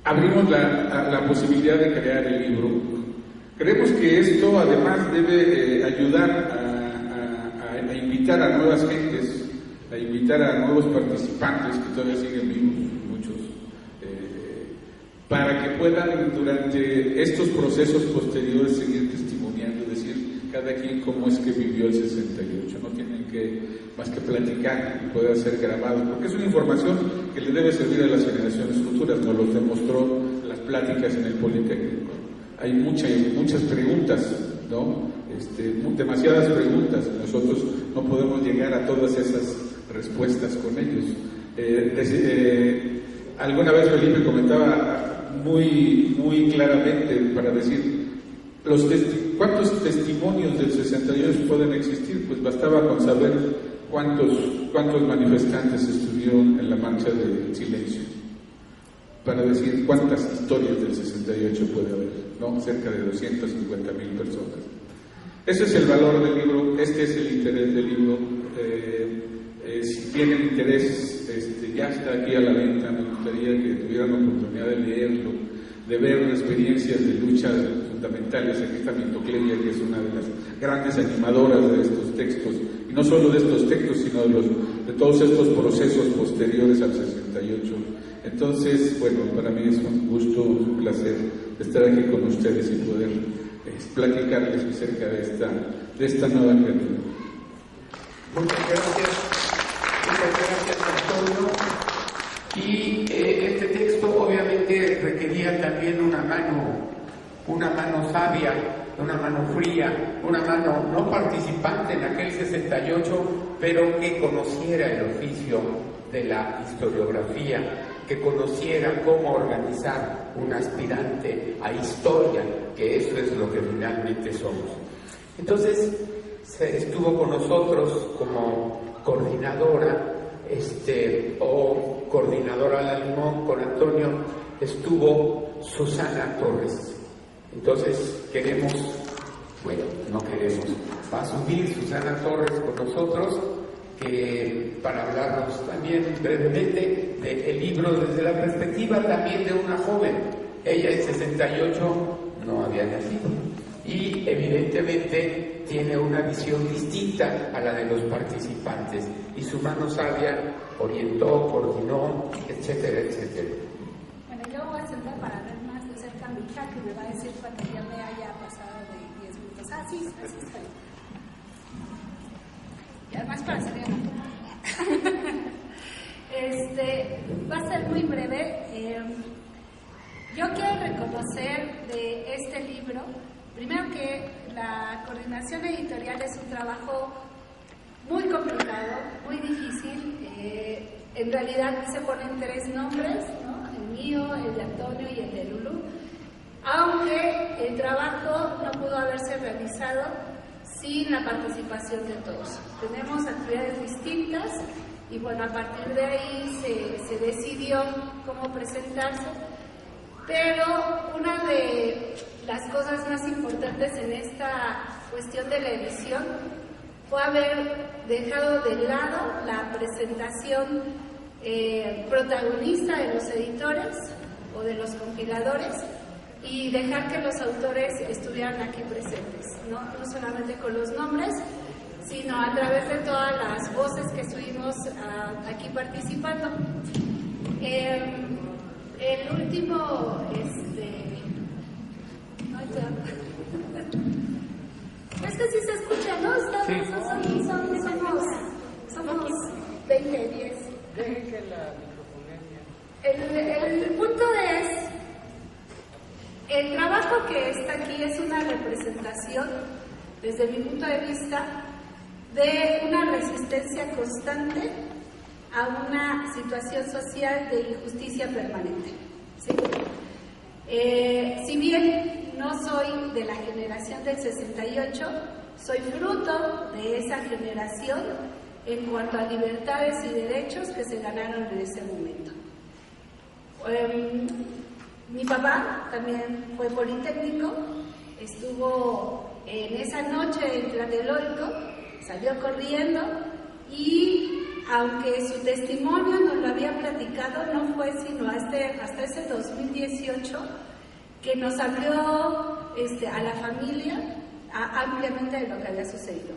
abrimos la posibilidad de crear el libro. Creemos que esto además debe ayudar a invitar a nuevas gentes, a invitar a nuevos participantes que todavía siguen vivos, muchos, para que puedan durante estos procesos posteriores seguir testimoniando, decir cada quien cómo es que vivió el 68. No tienen más que platicar y poder ser grabados, porque es una información que le debe servir a las generaciones futuras. Nos lo demostró las pláticas en el Politécnico. Hay muchas preguntas, ¿no? Demasiadas preguntas. Nosotros no podemos llegar a todas esas respuestas con ellos. Alguna vez Felipe comentaba muy claramente para decir ¿cuántos testimonios del 68 pueden existir? Pues bastaba con saber cuántos manifestantes estuvieron en la marcha del silencio para decir cuántas historias del 68 puede haber, ¿no? Cerca de 250,000 personas. Ese es el valor del libro, este es el interés del libro, si tienen interés, ya está aquí a la venta. Me gustaría que tuvieran la oportunidad de leerlo, de ver experiencias de lucha fundamentales. Aquí está Mitocleia, que es una de las grandes animadoras de estos textos, y no solo de estos textos, sino de todos estos procesos posteriores al 68. Entonces, bueno, para mí es un gusto, un placer estar aquí con ustedes y poder platicarles acerca de esta nueva criatura. Muchas gracias Antonio. Y este texto obviamente requería también una mano sabia, una mano fría, una mano no participante en aquel 68, pero que conociera el oficio de la historiografía, que conociera cómo organizar un aspirante a historia, que eso es lo que finalmente somos. Entonces, estuvo con nosotros como coordinadora, o coordinadora a la limón, con Antonio, estuvo Susana Torres. Entonces, va a subir Susana Torres con nosotros, para hablarnos también brevemente del libro desde la perspectiva también de una joven. Ella en 68 no había nacido y evidentemente tiene una visión distinta a la de los participantes, y su mano sabia orientó, coordinó, etcétera, etcétera. Bueno, yo voy a sentar para ver más de cerca a mi hija, que me va a decir cuando ya me haya pasado de 10 minutos. Sí, así está bien. Y además para salir a la va a ser muy breve. Yo quiero reconocer de este libro, primero, que la coordinación editorial es un trabajo muy complicado, muy difícil. En realidad se ponen 3 nombres, ¿no? El mío, el de Antonio y el de Lulu, aunque el trabajo no pudo haberse realizado sin la participación de todos. Tenemos actividades distintas y bueno, a partir de ahí se decidió cómo presentarse, pero una de las cosas más importantes en esta cuestión de la edición fue haber dejado de lado la presentación protagonista de los editores o de los compiladores y dejar que los autores estuvieran aquí presentes, no solamente con los nombres, sino a través de todas las voces que estuvimos aquí participando. El último, es que sí se escucha, ¿no? Somos 20, 10. Dejen que la microfonería. El punto es, el trabajo que está aquí es una representación, desde mi punto de vista, de una resistencia constante a una situación social de injusticia permanente. ¿Sí? Si bien no soy de la generación del 68, soy fruto de esa generación en cuanto a libertades y derechos que se ganaron en ese momento. Mi papá también fue politécnico, estuvo en esa noche en Tlatelolco, salió corriendo y aunque su testimonio nos lo había platicado, no fue sino hasta ese 2018 que nos abrió a la familia ampliamente de lo que había sucedido.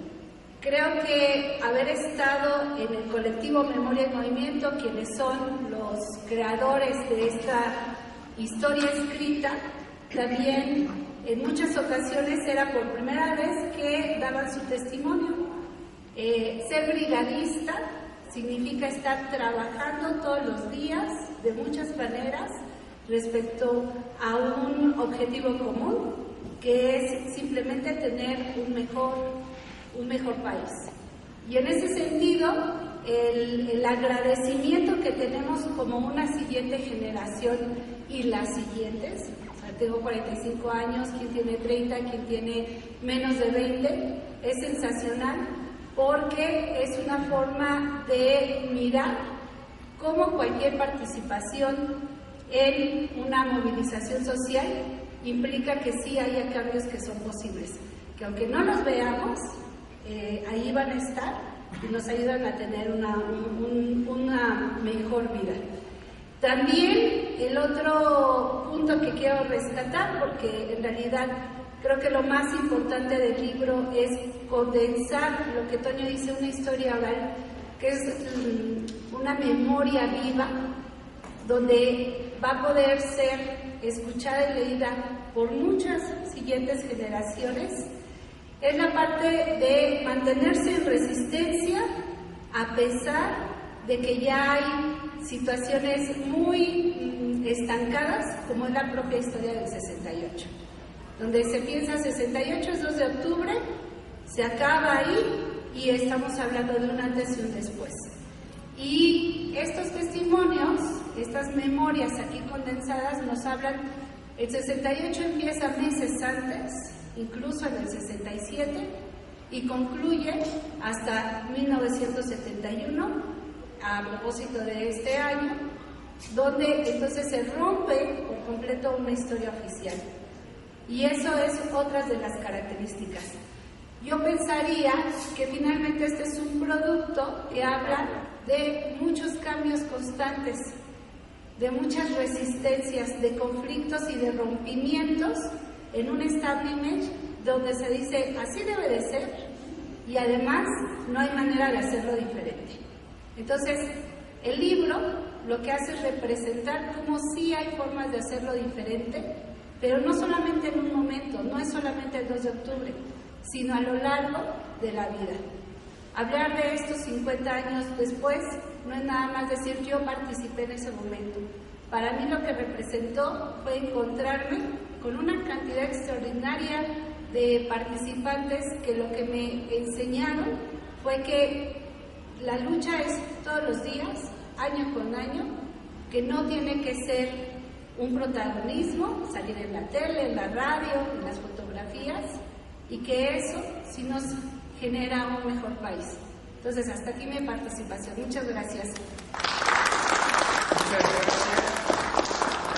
Creo que haber estado en el colectivo Memoria y Movimiento, quienes son los creadores de esta historia escrita, también en muchas ocasiones era por primera vez que daban su testimonio. Ser brigadista significa estar trabajando todos los días de muchas maneras respecto a un objetivo común, que es simplemente tener un mejor país. Y en ese sentido, el agradecimiento que tenemos como una siguiente generación y las siguientes, o sea, tengo 45 años, quien tiene 30, quien tiene menos de 20, es sensacional, porque es una forma de mirar cómo cualquier participación en una movilización social implica que sí haya cambios que son posibles, que aunque no los veamos, ahí van a estar y nos ayudan a tener una mejor vida. También el otro punto que quiero rescatar, porque en realidad creo que lo más importante del libro es condensar lo que Toño dice, una historia oral, que es una memoria viva, donde va a poder ser escuchada y leída por muchas siguientes generaciones. Es la parte de mantenerse en resistencia a pesar de que ya hay situaciones muy estancadas, como es la propia historia del 68, donde se piensa 68 es 2 de octubre, se acaba ahí y estamos hablando de un antes y un después. Y estos testimonios, estas memorias aquí condensadas nos hablan, el 68 empieza meses antes, incluso en el 67, y concluye hasta 1971, a propósito de este año, donde entonces se rompe por completo una historia oficial. Y eso es otra de las características. Yo pensaría que finalmente este es un producto que habla de muchos cambios constantes, de muchas resistencias, de conflictos y de rompimientos en un establishment donde se dice así debe de ser y además no hay manera de hacerlo diferente. Entonces, el libro lo que hace es representar cómo sí hay formas de hacerlo diferente, pero no solamente en un momento, no es solamente el 2 de octubre, sino a lo largo de la vida. Hablar de esto 50 años después no es nada más decir yo participé en ese momento. Para mí lo que representó fue encontrarme con una cantidad extraordinaria de participantes que lo que me enseñaron fue que la lucha es todos los días, año con año, que no tiene que ser un protagonismo, salir en la tele, en la radio, en las fotografías, y que eso sí nos genera un mejor país. Entonces, hasta aquí mi participación. Muchas gracias.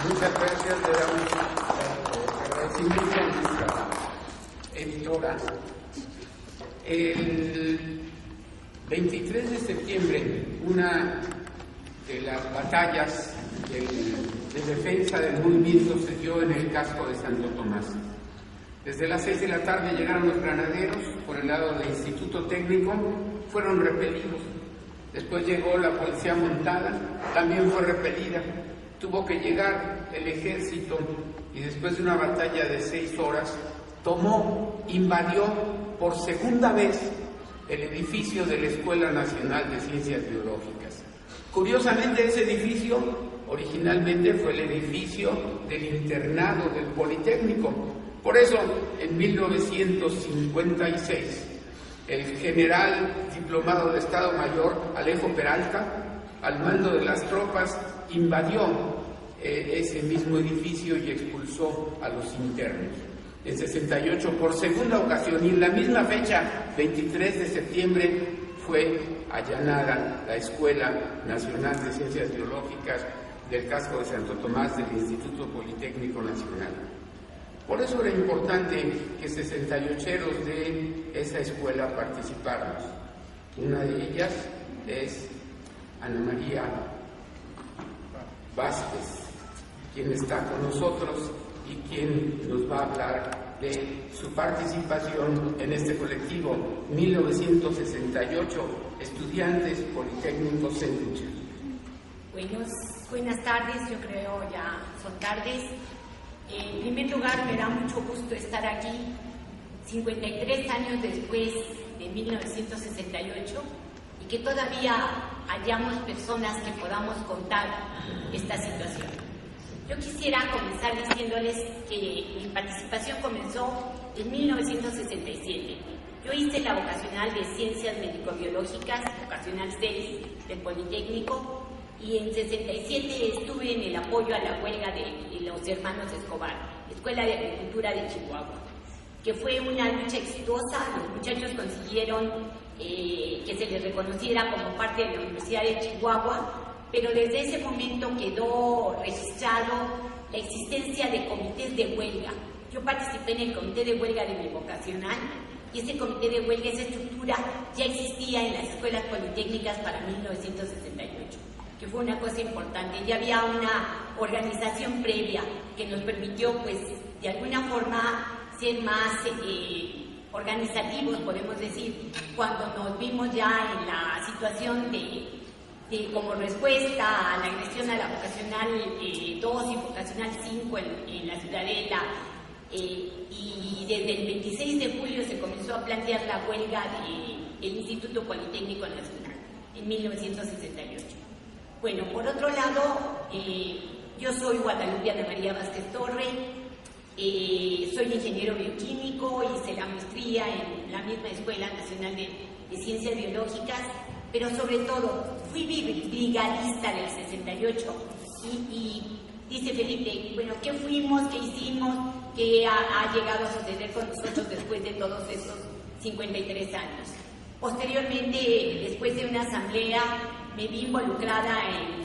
Muchas gracias. Le damos agradecimiento a nuestra editora. El 23 de septiembre, una de las batallas de defensa del movimiento se dio en el casco de Santo Tomás. Desde las 6 de la tarde llegaron los granaderos por el lado del Instituto Técnico, fueron repelidos. Después llegó la policía montada, también fue repelida. Tuvo que llegar el ejército y después de una batalla de 6 horas, invadió por segunda vez el edificio de la Escuela Nacional de Ciencias Biológicas. Curiosamente, ese edificio originalmente fue el edificio del internado del Politécnico. Por eso, en 1956, el general diplomado de Estado Mayor, Alejo Peralta, al mando de las tropas, invadió ese mismo edificio y expulsó a los internos. En 68, por segunda ocasión, y en la misma fecha, 23 de septiembre, fue allanada la Escuela Nacional de Ciencias Biológicas del casco de Santo Tomás del Instituto Politécnico Nacional. Por eso era importante que 68eros de esa escuela participáramos. Una de ellas es Ana María Vázquez, quien está con nosotros y quien nos va a hablar de su participación en este colectivo 1968, Estudiantes Politécnicos en Lucha. Buenas tardes, yo creo ya son tardes. En primer lugar, me da mucho gusto estar aquí 53 años después de 1968 y que todavía hayamos personas que podamos contar esta situación. Yo quisiera comenzar diciéndoles que mi participación comenzó en 1967. Yo hice la vocacional de Ciencias Médico-Biológicas, vocacional 6 del Politécnico, y en 67 estuve en el apoyo a la huelga de los hermanos Escobar, Escuela de Agricultura de Chihuahua, que fue una lucha exitosa. Los muchachos consiguieron que se les reconociera como parte de la Universidad de Chihuahua, pero desde ese momento quedó registrado la existencia de comités de huelga. Yo participé en el comité de huelga de mi vocacional Y ese comité de huelga, esa estructura, ya existía en las escuelas politécnicas para 1968, que fue una cosa importante. Ya había una organización previa que nos permitió, pues, de alguna forma ser más organizativos, podemos decir, cuando nos vimos ya en la situación de como respuesta a la agresión a la vocacional 2 y vocacional 5 en la Ciudadela, y desde el 26 de julio se comenzó a plantear la huelga del Instituto Politécnico Nacional en 1968. Bueno, por otro lado, yo soy Guadalupe Ana María Vázquez Torre, soy ingeniero bioquímico, hice la maestría en la misma Escuela Nacional de Ciencias Biológicas, pero sobre todo fui brigadista del 68 y dice Felipe, bueno, ¿qué fuimos, qué hicimos, qué ha llegado a suceder con nosotros después de todos esos 53 años? Posteriormente, después de una asamblea, me vi involucrada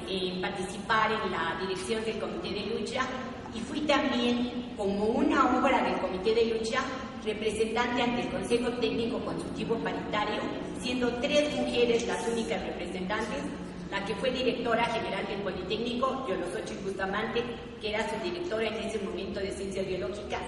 en participar en la dirección del Comité de Lucha y fui también, como una obra del Comité de Lucha, representante ante el Consejo Técnico Consultivo Paritario, siendo 3 mujeres las únicas representantes, la que fue directora general del Politécnico, Yolosochitl Bustamante, que era su directora en ese momento de Ciencias Biológicas,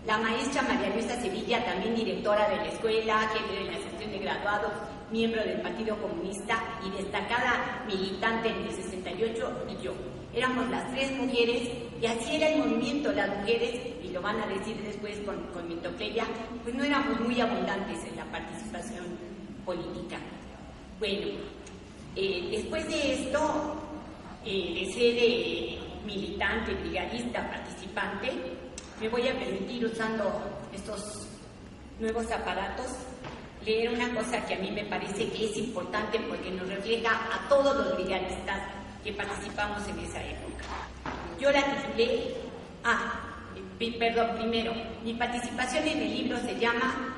la maestra María Luisa Sevilla, también directora de la escuela, jefe de la sección de graduados, miembro del Partido Comunista y destacada militante en el 68, y yo. Éramos las 3 mujeres, y así era el movimiento. Las mujeres, y lo van a decir después con Mitocleya, pues no éramos muy abundantes en la participación política. Bueno, después de esto, de ser militante, brigadista, participante, me voy a permitir, usando estos nuevos aparatos, leer una cosa que a mí me parece que es importante porque nos refleja a todos los brigadistas que participamos en esa época. Yo la titulé, primero, mi participación en el libro se llama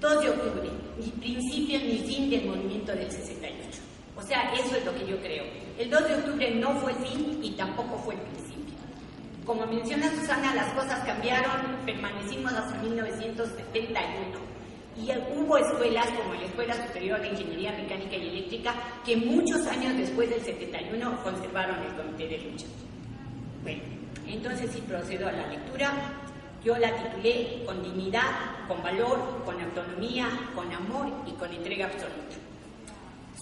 2 de octubre, ni principio ni fin del movimiento del 68. O sea, eso es lo que yo creo. El 2 de octubre no fue el fin y tampoco fue el principio. Como menciona Susana, las cosas cambiaron, permanecimos hasta 1971. Y hubo escuelas como la Escuela Superior de Ingeniería Mecánica y Eléctrica que muchos años después del 71 conservaron el Comité de Lucha. Bueno, entonces sí procedo a la lectura. Yo la titulé Con dignidad, con valor, con autonomía, con amor y con entrega absoluta.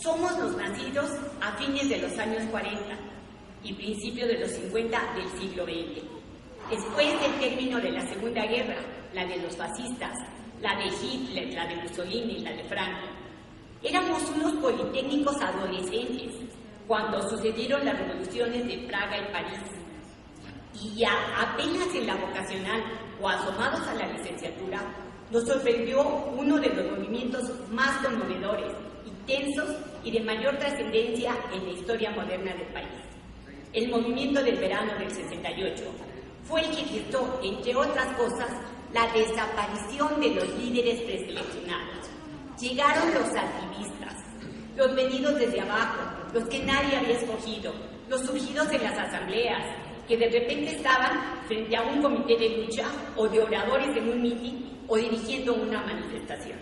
Somos los nacidos a fines de los años 40 y principios de los 50 del siglo XX. Después del término de la Segunda Guerra, la de los fascistas, la de Hitler, la de Mussolini, la de Franco. Éramos unos politécnicos adolescentes cuando sucedieron las revoluciones de Praga y París. Y ya apenas en la vocacional o asomados a la licenciatura, nos sorprendió uno de los movimientos más conmovedores, intensos y de mayor trascendencia en la historia moderna del país. El movimiento del verano del 68 fue el que gestó, entre otras cosas, la desaparición de los líderes preseleccionados. Llegaron los activistas, los venidos desde abajo, los que nadie había escogido, los surgidos en las asambleas, que de repente estaban frente a un comité de lucha o de oradores en un mitin o dirigiendo una manifestación.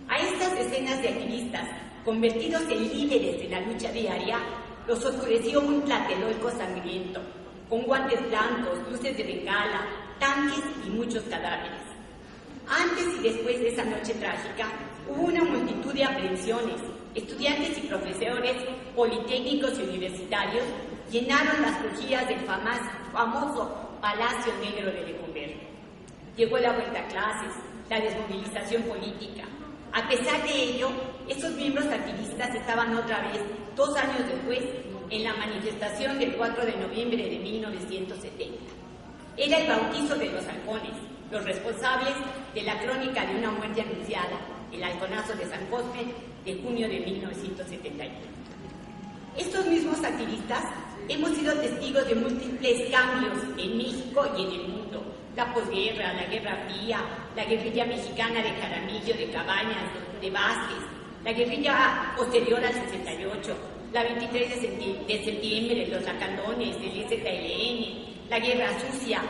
A estas decenas de activistas, convertidos en líderes de la lucha diaria, los oscureció un tlatelolco sangriento, con guantes blancos, luces de bengala, tanques y muchos cadáveres. Antes y después de esa noche trágica, hubo una multitud de aprehensiones. Estudiantes y profesores politécnicos y universitarios llenaron las crujías del famoso Palacio Negro de Lecumberri. Llegó la vuelta a clases, la desmovilización política. A pesar de ello, estos miembros activistas estaban otra vez, 2 años después, en la manifestación del 4 de noviembre de 1970. Era el bautizo de los halcones, los responsables de la crónica de una muerte anunciada, el halconazo de San Cosme de junio de 1971. Estos mismos activistas hemos sido testigos de múltiples cambios en México y en el mundo. La posguerra, la Guerra Fría, la guerrilla mexicana de Jaramillo, de Cabañas, de Vázquez, la guerrilla posterior al 68, la 23 de septiembre, los lacandones, el ZLN, la Guerra Sucia,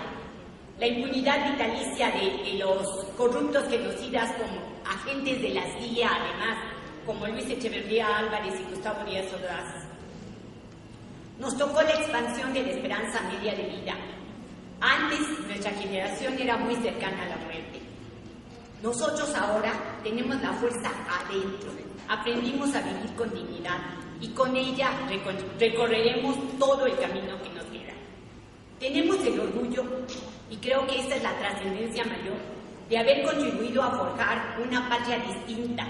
la impunidad vitalicia de los corruptos genocidas como agentes de la CIA, además, como Luis Echeverría Álvarez y Gustavo Díaz Ordaz. Nos tocó la expansión de la esperanza media de vida. Antes, nuestra generación era muy cercana a la muerte. Nosotros ahora tenemos la fuerza adentro. Aprendimos a vivir con dignidad y con ella recorreremos todo el camino que nos queda. Tenemos el orgullo, y creo que esta es la trascendencia mayor, de haber contribuido a forjar una patria distinta,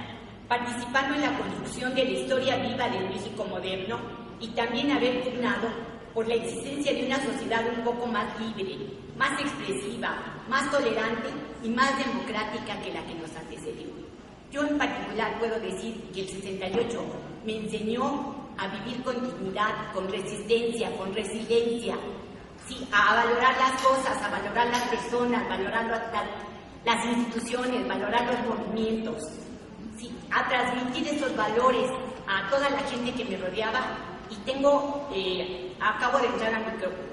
participando en la construcción de la historia viva del México moderno y también haber pugnado por la existencia de una sociedad un poco más libre, más expresiva, más tolerante y más democrática que la que nos antecedió. Yo en particular puedo decir que el 68 me enseñó a vivir con dignidad, con resistencia, con resiliencia, sí, a valorar las cosas, a valorar las personas, valorar las instituciones, valorar los movimientos, sí, a transmitir esos valores a toda la gente que me rodeaba. Y tengo, acabo de entrar a mi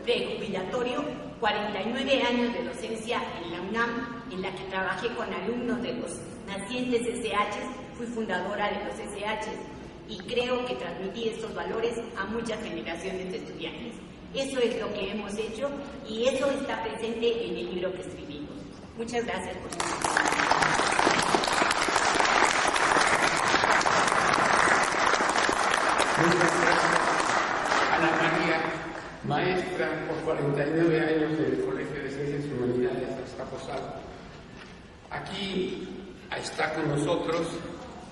prejubilatorio, 49 años de docencia en la UNAM, en la que trabajé con alumnos de los nacientes SH, fui fundadora de los SH, y creo que transmití estos valores a muchas generaciones de estudiantes. Eso es lo que hemos hecho y eso está presente en el libro que escribimos. Muchas gracias por su atención. Muchas gracias, Ana María, maestra por 49 años en el Colegio de Ciencias y Humanidades Azcapotzalco. Aquí está con nosotros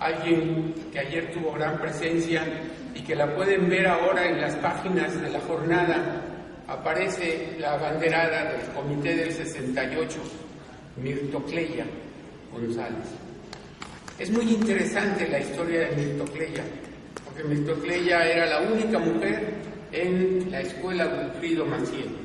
alguien que ayer tuvo gran presencia y que la pueden ver ahora en las páginas de la jornada. Aparece la abanderada del Comité del 68, Mirtocleya González. Es muy interesante la historia de Mirtocleya, porque Mirtocleya era la única mujer en la escuela Wilfrido Maciel.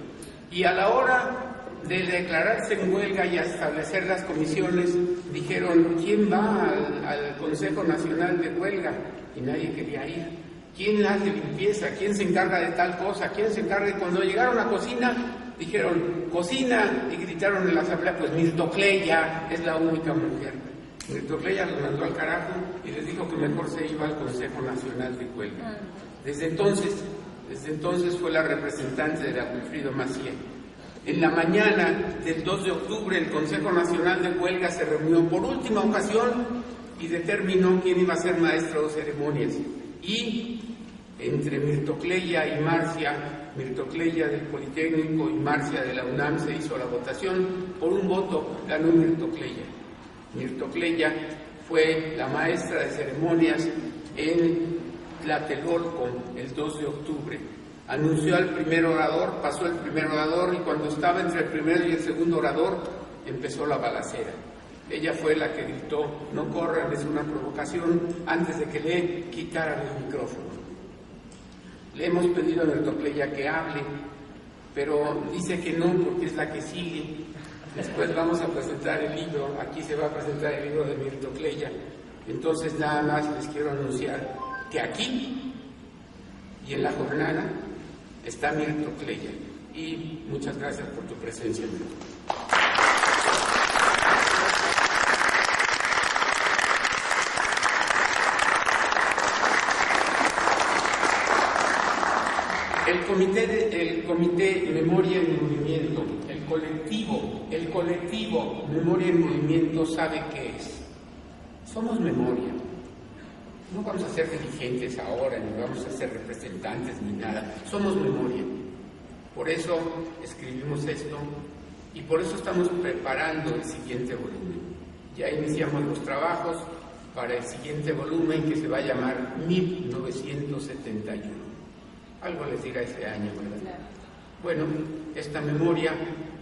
Y a la hora de declararse en huelga y a establecer las comisiones, dijeron, ¿quién va al Consejo Nacional de Huelga? Y nadie quería ir. ¿Quién hace limpieza? ¿Quién se encarga de tal cosa? ¿Quién se encarga? Y cuando llegaron a cocina, dijeron, cocina, y gritaron en la asamblea, pues Mirtocleya es la única mujer. Mirtocleya los mandó al carajo y les dijo que mejor se iba al Consejo Nacional de Huelga. Desde entonces fue la representante de la Wilfrido Maciel. En la mañana del 2 de octubre el Consejo Nacional de Huelga se reunió por última ocasión y determinó quién iba a ser maestro de ceremonias. Y entre Mirtocleya y Marcia, Mirtocleya del Politécnico y Marcia de la UNAM, se hizo la votación. Por un voto ganó Mirtocleya. Mirtocleya fue la maestra de ceremonias en Tlatelolco el 2 de octubre. Anunció al primer orador, pasó el primer orador y cuando estaba entre el primero y el segundo orador empezó la balacera. Ella fue la que gritó, no corran, es una provocación, antes de que le quitaran el micrófono. Le hemos pedido a Mirtocleya que hable, pero dice que no porque es la que sigue. Después vamos a presentar el libro, aquí se va a presentar el libro de Mirtocleya. Entonces nada más les quiero anunciar que aquí y en la jornada está Mirtocleya. Y muchas gracias por tu presencia, Mirtocleya. El comité Memoria en Movimiento, el colectivo Memoria en Movimiento sabe qué es. Somos memoria. No vamos a ser dirigentes ahora, ni vamos a ser representantes, ni nada. Somos memoria. Por eso escribimos esto y por eso estamos preparando el siguiente volumen. Ya iniciamos los trabajos para el siguiente volumen que se va a llamar 1971. Algo les dirá ese año, ¿verdad? Bueno, esta memoria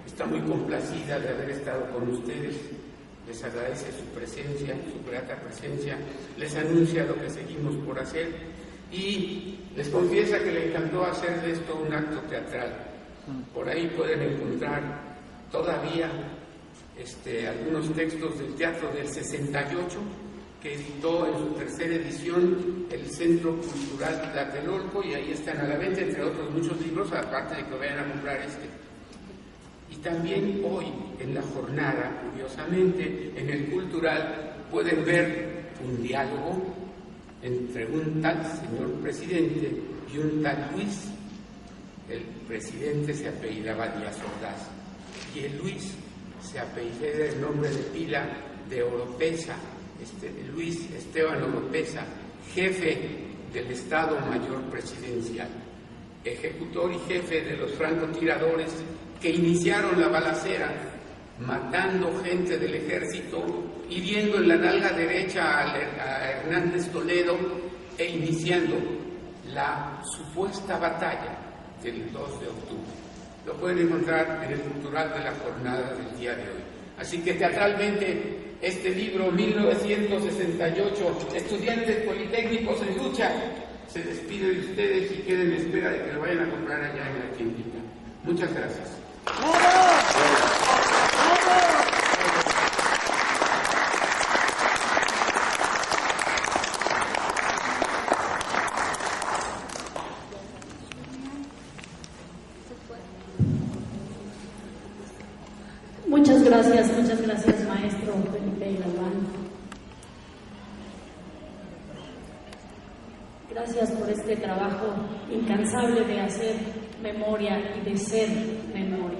está muy complacida de haber estado con ustedes. Les agradece su presencia, su grata presencia. Les anuncia lo que seguimos por hacer y les confiesa que le encantó hacer de esto un acto teatral. Por ahí pueden encontrar todavía algunos textos del teatro del 68 que editó en su tercera edición el Centro Cultural Tlatelolco, y ahí están a la venta, entre otros muchos libros, aparte de que vayan a comprar este. Y también hoy en la jornada, curiosamente, en el cultural, pueden ver un diálogo entre un tal señor presidente y un tal Luis. El presidente se apellidaba Díaz Ordaz y el Luis se apellida el nombre de pila de Oropesa, Luis Esteban Oropesa, jefe del Estado Mayor Presidencial, ejecutor y jefe de los francotiradores que iniciaron la balacera, matando gente del ejército, hiriendo en la nalga derecha a Hernández Toledo e iniciando la supuesta batalla del 2 de octubre. Lo pueden encontrar en el cultural de la jornada del día de hoy. Así que teatralmente, este libro, 1968, Estudiantes Politécnicos en Lucha, se despide de ustedes y queda en espera de que lo vayan a comprar allá en la tiendita. Muchas gracias. Muchas gracias, maestro Felipe Galván. Gracias por este trabajo incansable de hacer memoria y de ser memoria.